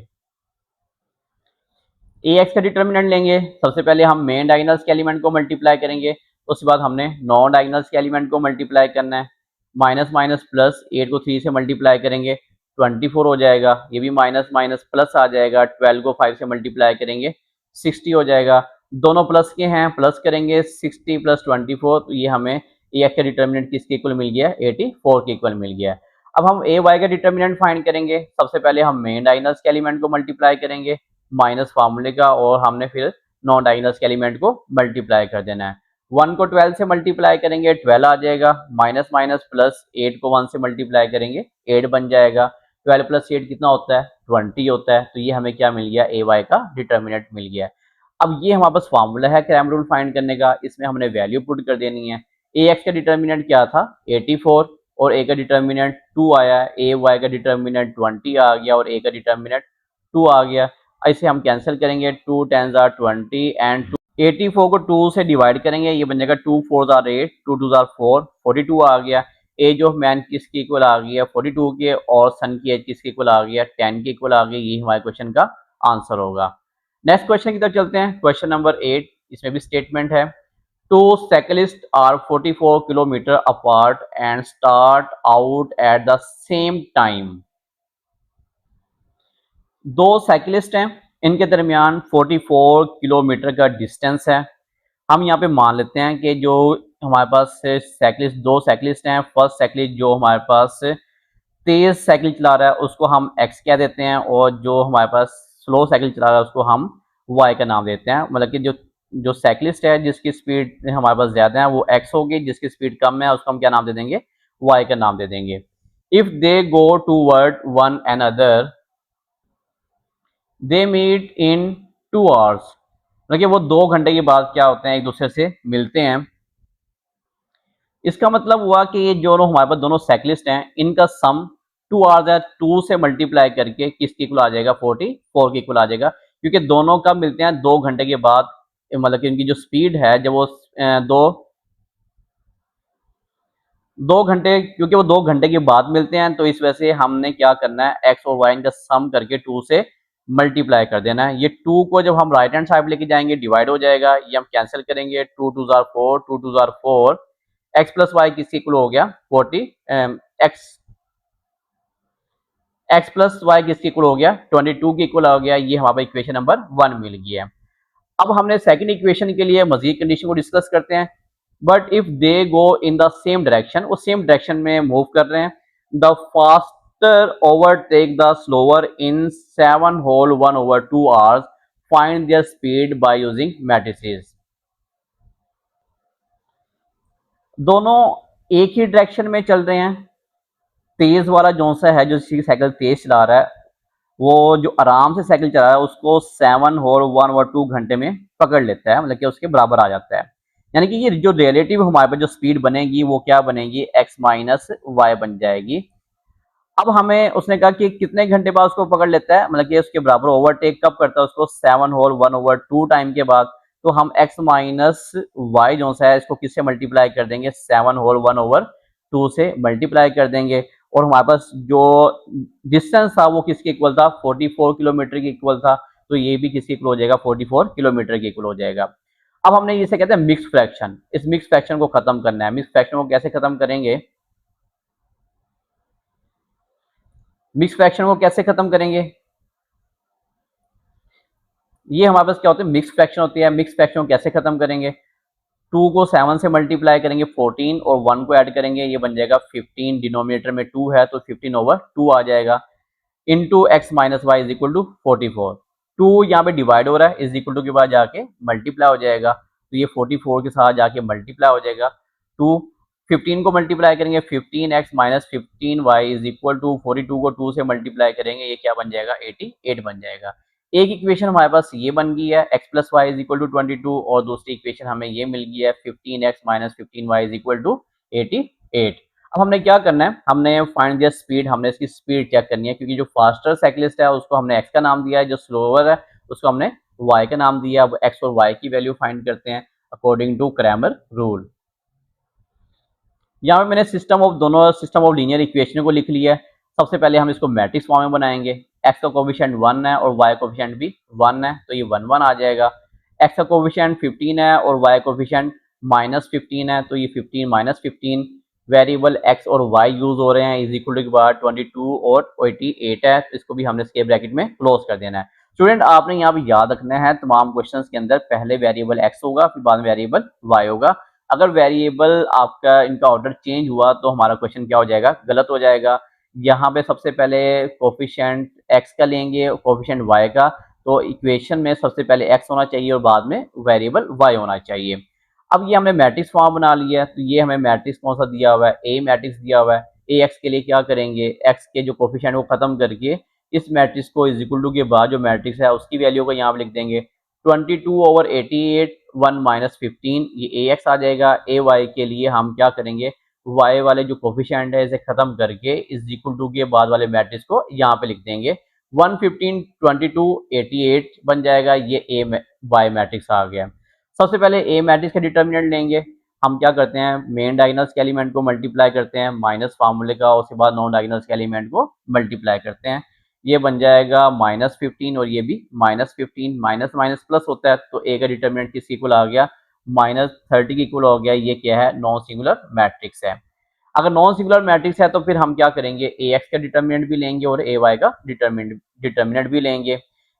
ए एक्स का डिटर्मिनेंट लेंगे, सबसे पहले हम मेन डायगोनल्स के एलिमेंट को मल्टीप्लाई करेंगे, उसके बाद हमने नॉन डायगोनल्स के एलिमेंट को मल्टीप्लाई करना है। माइनस माइनस प्लस, 8 को 3 से मल्टीप्लाई करेंगे 24 हो जाएगा, ये भी माइनस माइनस प्लस आ जाएगा, 12 को 5 से मल्टीप्लाई करेंगे 60 हो जाएगा। दोनों प्लस के हैं, प्लस करेंगे 60 प्लस 24, तो ये हमें ए एक्स का डिटर्मिनेंट किसके इक्वल मिल गया, 84 के इक्वल मिल गया। अब हम ए वाई का डिटर्मिनेंट फाइंड करेंगे। सबसे पहले हम मेन डायगोनल्स के एलिमेंट को मल्टीप्लाई करेंगे माइनस फार्मूले का, और हमने फिर नॉन डायगोनल्स के एलिमेंट को मल्टीप्लाई कर देना है। 1 को 12 से मल्टीप्लाई करेंगे 12 आ जाएगा, माइनस माइनस प्लस, 8 को 1 से मल्टीप्लाई करेंगे 8 बन जाएगा। 12 प्लस 8 कितना होता है, 20 होता है। तो ये हमें क्या मिल गया, ए वाई का डिटर्मिनेंट मिल गया। अब ये हमारे पास फार्मूला है क्रैमर रूल फाइंड करने का, इसमें हमने वैल्यू पुट कर देनी है। ए एक्स का डिटर्मिनेंट क्या था, 84, और ए का डिटर्मिनेंट 2 आया, ए वाई का डिटर्मिनेंट 20 आ गया, और ए का डिटर्मिनेंट 2 आ गया। ऐसे हम कैंसिल करेंगे, 2 10 आर 20 एंड 84 को 2 से डिवाइड करेंगे, ये बन जाएगा 2 4 आर 8, 2 2 आर 4, 42 आ गया। एज ऑफ मैन किसके इक्वल आ गया, 42 के, और सन की एज किसके इक्वल आ गया, 10 के इक्वल आ गया। ये हमारे क्वेश्चन का आंसर होगा। नेक्स्ट क्वेश्चन की तरफ चलते हैं, क्वेश्चन नंबर 8। इसमें भी स्टेटमेंट है, two cyclist are 44 kilometre apart and start out at the same time. दो साइकिलिस्ट हैं, इनके दरमियान 44 किलोमीटर का डिस्टेंस है। हम यहाँ पे मान लेते हैं कि जो हमारे पास साइकिलिस्ट, दो साइकिलिस्ट हैं। फर्स्ट साइकिलिस्ट जो हमारे पास तेज साइकिल चला रहा है उसको हम एक्स कह देते हैं, और जो हमारे पास स्लो साइकिल चला रहा है उसको हम वाई का नाम देते हैं। मतलब कि जो जो साइकिलिस्ट है जिसकी स्पीड हमारे पास ज्यादा है वो एक्स होगी, जिसकी स्पीड कम है उसको हम क्या नाम दे देंगे, वाई का नाम दे देंगे। If they go toward one another they meet in 2 hours. मतलब कि वो 2 घंटे के बाद क्या होते हैं, एक दूसरे से मिलते हैं। इसका मतलब हुआ कि ये जो हमारे पास दोनों साइकिलिस्ट हैं इनका सम 2 आवर्स है, 2 से मल्टीप्लाई करके किसके इक्वल आ जाएगा, 44 के इक्वल आ जाएगा। क्योंकि दोनों कब मिलते हैं, 2 घंटे के बाद। मतलब कि इनकी जो स्पीड है जब वो दो घंटे, क्योंकि वो 2 घंटे के बाद मिलते हैं, तो इस वजह से हमने क्या करना है, एक्स और वाई का सम करके 2 से मल्टीप्लाई कर देना है। ये 2 को जब हम राइट हैंड साइड लेके जाएंगे डिवाइड हो जाएगा, ये हम कैंसिल करेंगे, 2 2 जार 4, 2 2 जार 4, एक्स प्लस वाई किसके इक्वल हो गया, 40, एक्स प्लस वाई किसके इक्वल हो गया, 22 के इक्वल हो गया। ये हमारा इक्वेशन नंबर 1 मिल गया। अब हमने सेकंड इक्वेशन के लिए मजीद कंडीशन को डिस्कस करते हैं। But if they go in the same direction, वो सेम डायरेक्शन में मूव कर रहे हैं, the faster overtake the slower in 7 whole 1/2 hours, find their speed by using matrices. दोनों एक ही डायरेक्शन में चल रहे हैं, तेज वाला जो सा है जो साइकिल तेज चला रहा है, वो जो आराम से साइकिल चला रहा है उसको 7 होल 1/2 घंटे में पकड़ लेता है, मतलब कि उसके बराबर आ जाता है। यानी कि ये जो रिलेटिव हमारे पास जो स्पीड बनेगी वो क्या बनेगी, x माइनस वाई बन जाएगी। अब हमें उसने कहा कि कितने घंटे बाद उसको पकड़ लेता है, मतलब कि उसके बराबर ओवरटेक कब करता है उसको, 7 होल 1/2 टाइम के बाद। तो हम x माइनस वाई जो सा है इसको किससे मल्टीप्लाई कर देंगे, 7 होल 1/2 से मल्टीप्लाई कर देंगे, और हमारे पास जो डिस्टेंस था वो किसके इक्वल था, 44 किलोमीटर के इक्वल था। तो ये भी किसके इक्वल हो जाएगा, 44 किलोमीटर के इक्वल हो जाएगा। अब हमने इसे कहते हैं मिक्स फ्रैक्शन, इस मिक्स फ्रैक्शन को खत्म करना है। मिक्स फ्रैक्शन को कैसे खत्म करेंगे, मिक्स फ्रैक्शन को कैसे खत्म करेंगे, ये हमारे पास क्या होता है, मिक्स फ्रैक्शन होती है। मिक्स फ्रैक्शन को कैसे खत्म करेंगे, 2 को 7 से मल्टीप्लाई करेंगे 14 और 1 को ऐड करेंगे, ये बन जाएगा 15, डिनोमिनेटर में 2 है तो 15/2 आ जाएगा, into X minus Y is equal to 44। 2 यहाँ पे डिवाइड हो रहा है, इज इक्वल टू के बाद जाके मल्टीप्लाई हो जाएगा, तो ये 44 के साथ जाके मल्टीप्लाई हो जाएगा। 2 15 को मल्टीप्लाई करेंगे 15x minus 15y is equal to 42 को 2 से मल्टीप्लाई करेंगे, ये क्या बन जाएगा, 88 बन जाएगा। एक इक्वेशन हमारे पास ये बन गई है, x plus Y is equal to 22, और दूसरी इक्वेशन हमें ये मिल गई है 15x minus 15y is equal to 88। अब हमने क्या करना है, हमने फाइंड दिया स्पीड, हमने इसकी स्पीड चेक करनी है, क्योंकि जो फास्टर साइकिलिस्ट है उसको हमने x का नाम दिया है, जो स्लोअर है उसको हमने y का नाम दिया। अब x और y की वैल्यू फाइंड करते हैं अकॉर्डिंग टू क्रैमर रूल। यहाँ पे मैंने दोनों सिस्टम ऑफ लीनियर इक्वेशन को लिख लिया है। सबसे पहले हम इसको मैट्रिक्स फॉर्म में बनाएंगे, x का कोफिशिएंट 1 है और y कोफिशिएंट भी 1 है, तो ये 1 1 आ जाएगा। x का कोफिशिएंट 15 है और y कोफिशिएंट माइनस 15 है, तो ये 15 माइनस 15। वेरिएबल x और y यूज हो रहे हैं, इज इक्वल टू के बाद 22 और 88 है, तो इसको भी हमने स्केयर ब्रैकेट में क्लोज कर देना है। स्टूडेंट आपने यहाँ पे याद रखना है, तमाम क्वेश्चंस के अंदर पहले वेरिएबल x होगा फिर बाद में वेरिएबल y होगा। अगर वेरिएबल आपका इनका ऑर्डर चेंज हुआ तो हमारा क्वेश्चन क्या हो जाएगा, गलत हो जाएगा। यहाँ पे सबसे पहले कोफिशिएंट x का लेंगे, कोफिशिएंट y का, तो इक्वेशन में सबसे पहले x होना चाहिए और बाद में वेरिएबल y होना चाहिए। अब ये हमने मैट्रिक्स फॉर्म बना लिया है, तो ये हमें मैट्रिक्स कौन सा दिया हुआ है, ए मैट्रिक्स दिया हुआ है। ए एक्स के लिए क्या करेंगे, एक्स के जो कोफिशिएंट को खत्म करके इस मैट्रिक्स को इज इक्वल टू के बाद जो मैट्रिक्स है उसकी वैल्यू को यहाँ पे लिख देंगे 22/88 1 माइनस 15, ये ए एक्स आ जाएगा। ए वाई के लिए हम क्या करेंगे, वाई वाले जो कोफिशिएंट है इसे खत्म करके इज इक्वल टू के बाद वाले मैट्रिक्स को यहाँ पे लिख देंगे 115 22 88 बन जाएगा, ये ए वाई मैट्रिक्स आ गया। सबसे पहले ए मैट्रिक्स का डिटर्मिनेंट लेंगे, हम क्या करते हैं, मेन डायगोनल्स के एलिमेंट को मल्टीप्लाई करते हैं माइनस फार्मूले का, उसके बाद नॉन डायगोनल्स के एलिमेंट को मल्टीप्लाई करते हैं, ये बन जाएगा -15 और ये भी -15, माइनस माइनस प्लस होता है, तो ए का डिटर्मिनेंट किस इक्वल आ गया, -30 के इक्वल हो गया। ये क्या है, नॉन सिंगुलर मैट्रिक्स है। अगर नॉन सिंगुलर मैट्रिक्स है तो फिर हम क्या करेंगे, ए एक्स का डिटर्मिनेंट भी लेंगे और ए वाई का डिटर्मिनेंट भी लेंगे।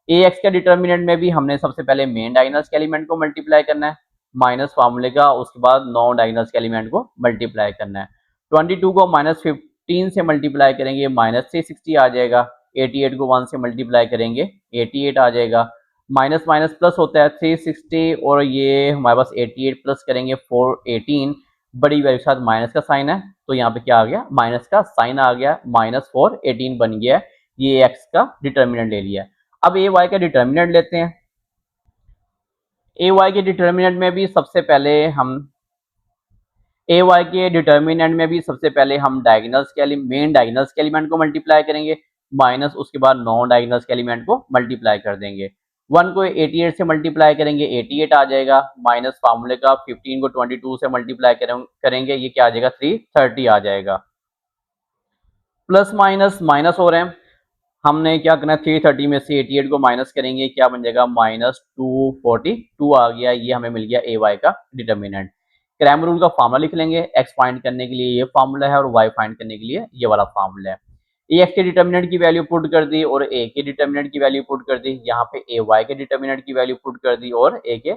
ए एक्स का डिटर्मिनेंट में भी हमने सबसे पहले मेन डायगोनल्स के एलिमेंट को मल्टीप्लाई करना है माइनस फार्मूले का, उसके बाद नॉन डायगोनल्स के एलिमेंट को मल्टीप्लाई करना है। 22 को -15 से मल्टीप्लाई करेंगे -360 आ जाएगा। 88 को 1 से मल्टीप्लाई करेंगे 88 आ जाएगा। माइनस माइनस प्लस होता है 360 और ये हमारे पास 88 प्लस करेंगे 418, बड़ी वैल्यू के साथ माइनस का साइन है तो यहाँ पे क्या आ गया, माइनस का साइन आ गया, -418 बन गया। ये एक्स का डिटर्मिनेंट ले लिया। अब ए वाई का डिटर्मिनेंट लेते हैं। ए वाई के डिटर्मिनेंट में भी सबसे पहले हम डायगोनल्स के मेन डायगोनल्स के एलिमेंट को मल्टीप्लाई करेंगे माइनस उसके बाद नॉन डायगोनल्स के एलिमेंट को मल्टीप्लाई कर देंगे। 1 को 88 से मल्टीप्लाई करेंगे 88 आ जाएगा, माइनस फार्मूले का 15 को 22 से मल्टीप्लाई करेंगे ये क्या आ जाएगा, 330 आ जाएगा। प्लस माइनस माइनस हो रहे हैं, हमने क्या करना है, 330 में से 88 को माइनस करेंगे, क्या बन जाएगा, -242 आ गया। ये हमें मिल गया ए वाई का डिटर्मिनेंट। क्रैमर रूल का फार्मूला लिख लेंगे, एक्स फाइंड करने के लिए ये फार्मूला है और वाई फाइंड करने के लिए ये वाला फार्मूला है। ए एक्स के डिटर्मिनेंट की वैल्यू पुट कर दी और ए के डिटर्मिनेंट की वैल्यू पुट कर दी, यहाँ पे ए वाई के डिटर्मिनेंट की वैल्यू पुट कर दी और ए के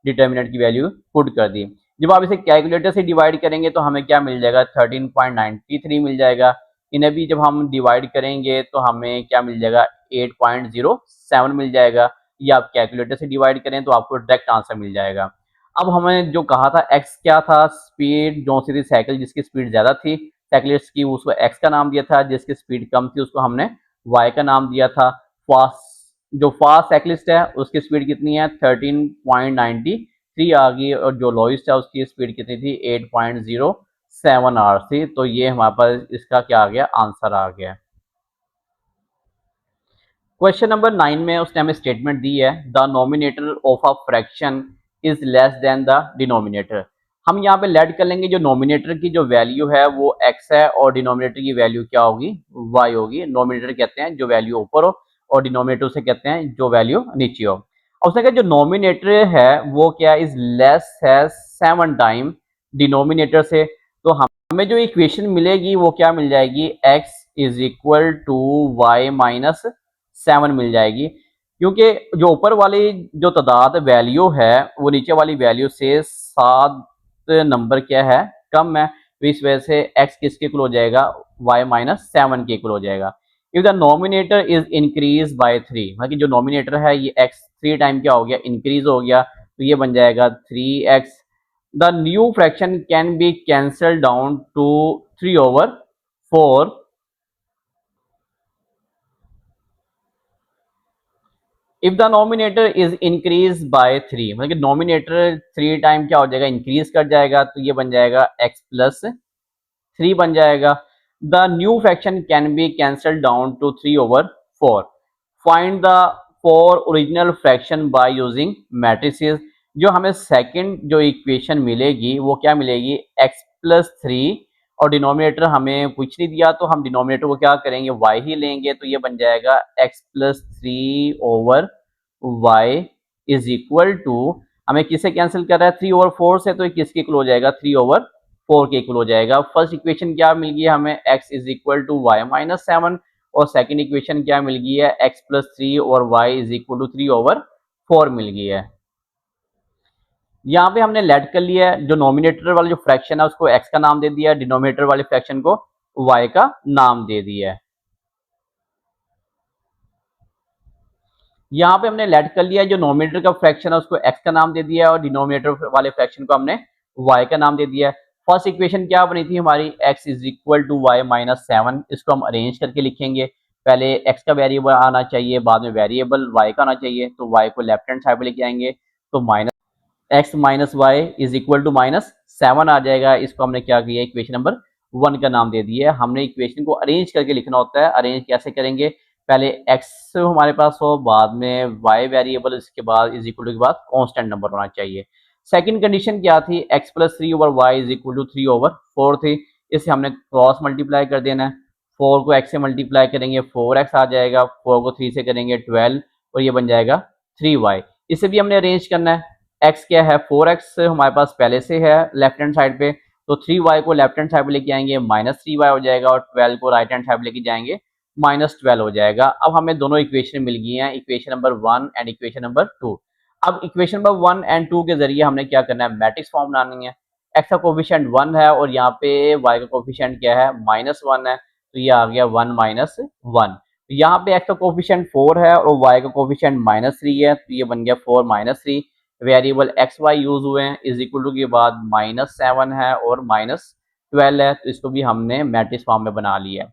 डिटर्मिनेंट की वैल्यू पुट कर दी। जब आप इसे कैलकुलेटर से डिवाइड करेंगे तो हमें क्या मिल जाएगा, 13.93 मिल जाएगा। इन्हें भी जब हम डिवाइड करेंगे तो हमें क्या मिल जाएगा, 8.07 मिल जाएगा। ये आप कैलकुलेटर से डिवाइड करें तो आपको डायरेक्ट आंसर मिल जाएगा। अब हमें जो कहा था एक्स क्या था, स्पीड जो सी थी साइकिल जिसकी स्पीड ज़्यादा थी साइकिलिस्ट की, उसको एक्स का नाम दिया था। जिसकी स्पीड कम थी उसको हमने वाई का नाम दिया था। फास्ट जो फास्ट साइकिलिस्ट है उसकी स्पीड कितनी है, 13.93 आ गई, और जो लोएस्ट है उसकी स्पीड कितनी थी, 8.07 आवर्स थी। तो ये हमारे पास इसका क्या आ गया, आंसर आ गया। क्वेश्चन नंबर 9 में उसने हमें स्टेटमेंट दी है, the nominator of a fraction is less than the denominator. हम यहाँ पे लेट कर लेंगे जो नोमिनेटर की जो वैल्यू है वो x है और डिनोमिनेटर की वैल्यू क्या होगी, y होगी। नोमिनेटर कहते हैं जो वैल्यू ऊपर हो और डिनोमिनेटर से कहते हैं जो वैल्यू नीचे हो। और उसने कहा जो नोमिनेटर है वो क्या, इज लेस है 7 टाइम डिनोमिनेटर से। तो हमें जो इक्वेशन मिलेगी वो क्या मिल जाएगी, x is equal to Y minus 7 मिल जाएगी। क्योंकि जो ऊपर वाली जो तादाद वैल्यू है वो नीचे वाली वैल्यू से 7 नंबर क्या है, कम है। तो इस वजह से x किसके इक्वल हो जाएगा, y माइनस 7 के इक्वल हो जाएगा। If the nominator is increase by 3, मतलब कि जो नोमिनेटर है ये x 3 टाइम क्या हो गया, इंक्रीज हो गया। तो ये बन जाएगा 3x। The new fraction can be cancel down to 3/4 if the nominator is increase by 3, मतलब कि नोमिनेटर 3 टाइम क्या हो जाएगा, इंक्रीज कर जाएगा। तो ये बन जाएगा x प्लस 3 बन जाएगा। The new fraction can be cancel down to 3/4। Find the 4 original fraction by using matrices. जो हमें सेकंड जो इक्वेशन मिलेगी वो क्या मिलेगी, x प्लस 3, और डिनोमिनेटर हमें कुछ नहीं दिया तो हम डिनोमिनेटर को क्या करेंगे, y ही लेंगे। तो ये बन जाएगा x plus 3/y is equal to, हमें किसे कैंसिल कर रहा है, 3/4 से, तो किसके इक्वल हो जाएगा, 3/4 के इक्वल हो जाएगा। फर्स्ट इक्वेशन क्या मिल गई हमें, x is equal to Y minus 7, और सेकंड इक्वेशन क्या मिल गई है, x प्लस 3 और y इज इक्वल टू 3/4 मिल गई है। यहाँ पे हमने लेट कर लिया है, जो नोमिनेटर वाला जो फ्रैक्शन है उसको x का नाम दे दिया है, डिनोमिनेटर वाले फ्रैक्शन को y का नाम दे दिया है। यहाँ पे हमने लेट कर लिया है, जो नोमिनेटर का फ्रैक्शन है उसको x का नाम दे दिया है और डिनोमिनेटर वाले फ्रैक्शन को हमने y का नाम दे दिया है। फर्स्ट इक्वेशन क्या बनी थी हमारी, x is equal to Y minus 7। इसको हम अरेंज करके लिखेंगे, पहले x का वेरिएबल आना चाहिए, बाद में वेरिएबल y का आना चाहिए। तो y को लेफ्ट हैंड साइड पे लेके आएंगे तो minus x minus Y is equal to minus 7 आ जाएगा। इसको हमने क्या किया, इक्वेशन नंबर 1 का नाम दे दिया है। हमने इक्वेशन को अरेंज करके लिखना होता है। अरेंज कैसे करेंगे, पहले x हमारे पास हो, बाद में y वेरिएबल, इसके बाद इज इक्वल टू के बाद कांस्टेंट नंबर होना चाहिए। सेकंड कंडीशन क्या थी, x plus 3/y is equal to 3/4 थी। इसे हमने क्रॉस मल्टीप्लाई कर देना है। 4 को x से मल्टीप्लाई करेंगे 4x आ जाएगा, 4 को 3 से करेंगे 12, और ये बन जाएगा 3y। इसे भी हमने अरेंज करना है। x क्या है, 4x हमारे पास पहले से है लेफ्ट हैंड साइड पे, तो 3y को लेफ्ट हैंड साइड पे लेके आएंगे, माइनस 3y हो जाएगा, और 12 को राइट हैंड साइड पे लेके जाएंगे, माइनस 12 हो जाएगा। अब हमें दोनों इक्वेशन मिल गई हैं, equation number 1 and equation number 2। अब इक्वेशन नंबर 1 एंड 2 के जरिए हमने क्या करना है, मैट्रिक्स फॉर्म बनानी है। x का कोफिशिएंट 1 है और यहाँ पे y का कोफिशिएंट क्या है, -1 है। तो ये आ गया 1 माइनस 1। यहाँ पे x का कोफिशिएंट 4 है और y का कोफिशिएंट -3 है, तो ये बन गया 4 minus 3। Variable X Y use हुए हैं, इज इक्वल टू के बाद -7 है और -12 है। तो इसको भी हमने मैट्रिक्स फॉर्म में बना लिया है।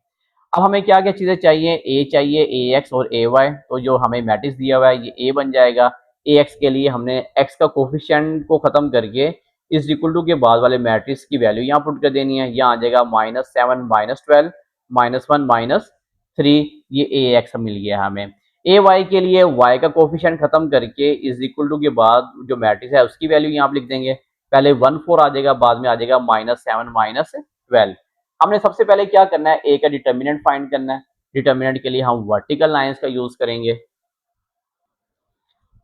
अब हमें क्या क्या चीज़ें चाहिए, ए चाहिए, ए एक्स और ए वाई। तो जो हमें मैट्रिक्स दिया हुआ है ये ए बन जाएगा। ए एक्स के लिए हमने एक्स का कोफिशिएंट को खत्म करके इज इक्वल टू के बाद वाले मैट्रिक्स की वैल्यू यहाँ पुट कर देनी है। यहाँ आ जाएगा -7 -12 -1 -3, ये ए एक्स मिल गया हमें। ए वाई के लिए वाई का कोफिशिएंट खत्म करके इज इक्वल टू के बाद जो मैट्रिक्स है उसकी वैल्यू यहाँ पे लिख देंगे। पहले 1 4 आ जाएगा, बाद में आ जाएगा -7 -12। हमने सबसे पहले क्या करना है, ए का डिटर्मिनेंट फाइंड करना है। डिटर्मिनेंट के लिए हम वर्टिकल लाइंस का यूज करेंगे।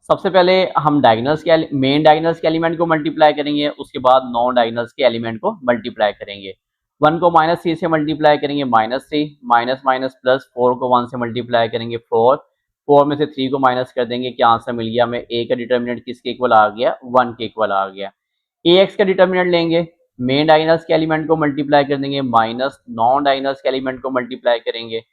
सबसे पहले हम डायगोनल्स के मेन डायगोनल्स के एलिमेंट को मल्टीप्लाई करेंगे, उसके बाद नॉन डायगोनल्स के एलिमेंट को मल्टीप्लाई करेंगे। 1 को -3 से मल्टीप्लाई करेंगे -3, माइनस माइनस प्लस 4 को 1 से मल्टीप्लाई करेंगे 4, 4 में से 3 को माइनस कर देंगे, क्या आंसर मिल गया हमें, ए का डिटर्मिनेंट किसके इक्वल आ गया, 1 के इक्वल आ गया। ए एक्स का डिटर्मिनेंट लेंगे, मेन डायगोनल्स के एलिमेंट को मल्टीप्लाई कर देंगे माइनस नॉन डायगोनल्स के एलिमेंट को मल्टीप्लाई करेंगे,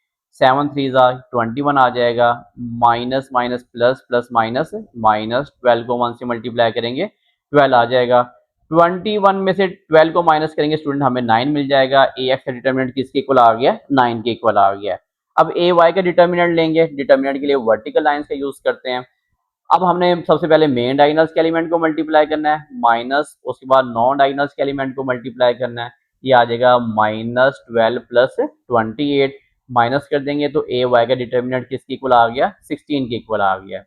7 3 21 आ जाएगा, minus minus plus plus minus minus 12 को 1 से मल्टीप्लाई करेंगे 12 आ जाएगा, 21 में से 12 को माइनस करेंगे स्टूडेंट हमें 9 मिल जाएगा। ए एक्स का डिटर्मिनेंट किसके इक्वल आ गया, 9 के इक्वल आ गया। अब ए वाई का डिटर्मिनेंट लेंगे, डिटर्मिनेंट के लिए वर्टिकल लाइंस का यूज करते हैं। अब हमने सबसे पहले मेन डायगोनल्स के एलिमेंट को मल्टीप्लाई करना है माइनस, उसके बाद नॉन डायगोनल्स के एलिमेंट को मल्टीप्लाई करना है, ये आ जाएगा माइनस 12 प्लस 28 माइनस कर देंगे तो ए वाई का डिटर्मिनेंट किसके इक्वल आ गया, 16 के इक्वल आ गया।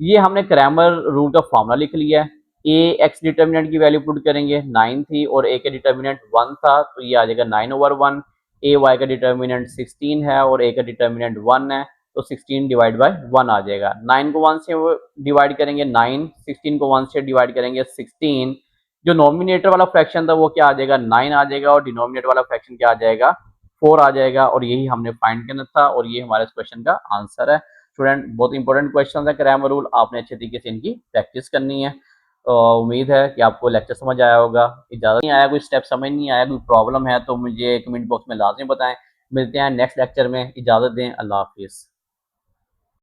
ये हमने क्रैमर रूल का फॉर्मूला लिख लिया है। ए एक्स डिटर्मिनेंट की वैल्यू पुट करेंगे 9 थी और ए का डिटर्मिनेंट 1 था तो ये आ जाएगा 9/1। ए वाई का डिटर्मिनेंट 16 है और ए का डिटर्मिनेंट 1 है तो 16 डिवाइड बाय 1 आ जाएगा। 9 को 1 से डिवाइड करेंगे 9, 16 को 1 से डिवाइड करेंगे 16। जो नॉमिनेटर वाला फ्रैक्शन था वो क्या आ जाएगा, 9 आ जाएगा और डिनोमिनेटर वाला फ्रैक्शन क्या आ जाएगा, 4 आ जाएगा। और यही हमने फाइंड करना था और ये हमारे इस क्वेश्चन का आंसर है। स्टूडेंट बहुत इंपॉर्टेंट क्वेश्चन है क्रैमर रूल, आपने अच्छे तरीके से इनकी प्रैक्टिस करनी है। उम्मीद है कि आपको लेक्चर समझ आया होगा। इजाजत नहीं आया, कोई स्टेप समझ नहीं आया, कोई प्रॉब्लम है तो मुझे कमेंट बॉक्स में लाजमी बताएं। मिलते हैं नेक्स्ट लेक्चर में, इजाजत दें, अल्लाह हाफिज़।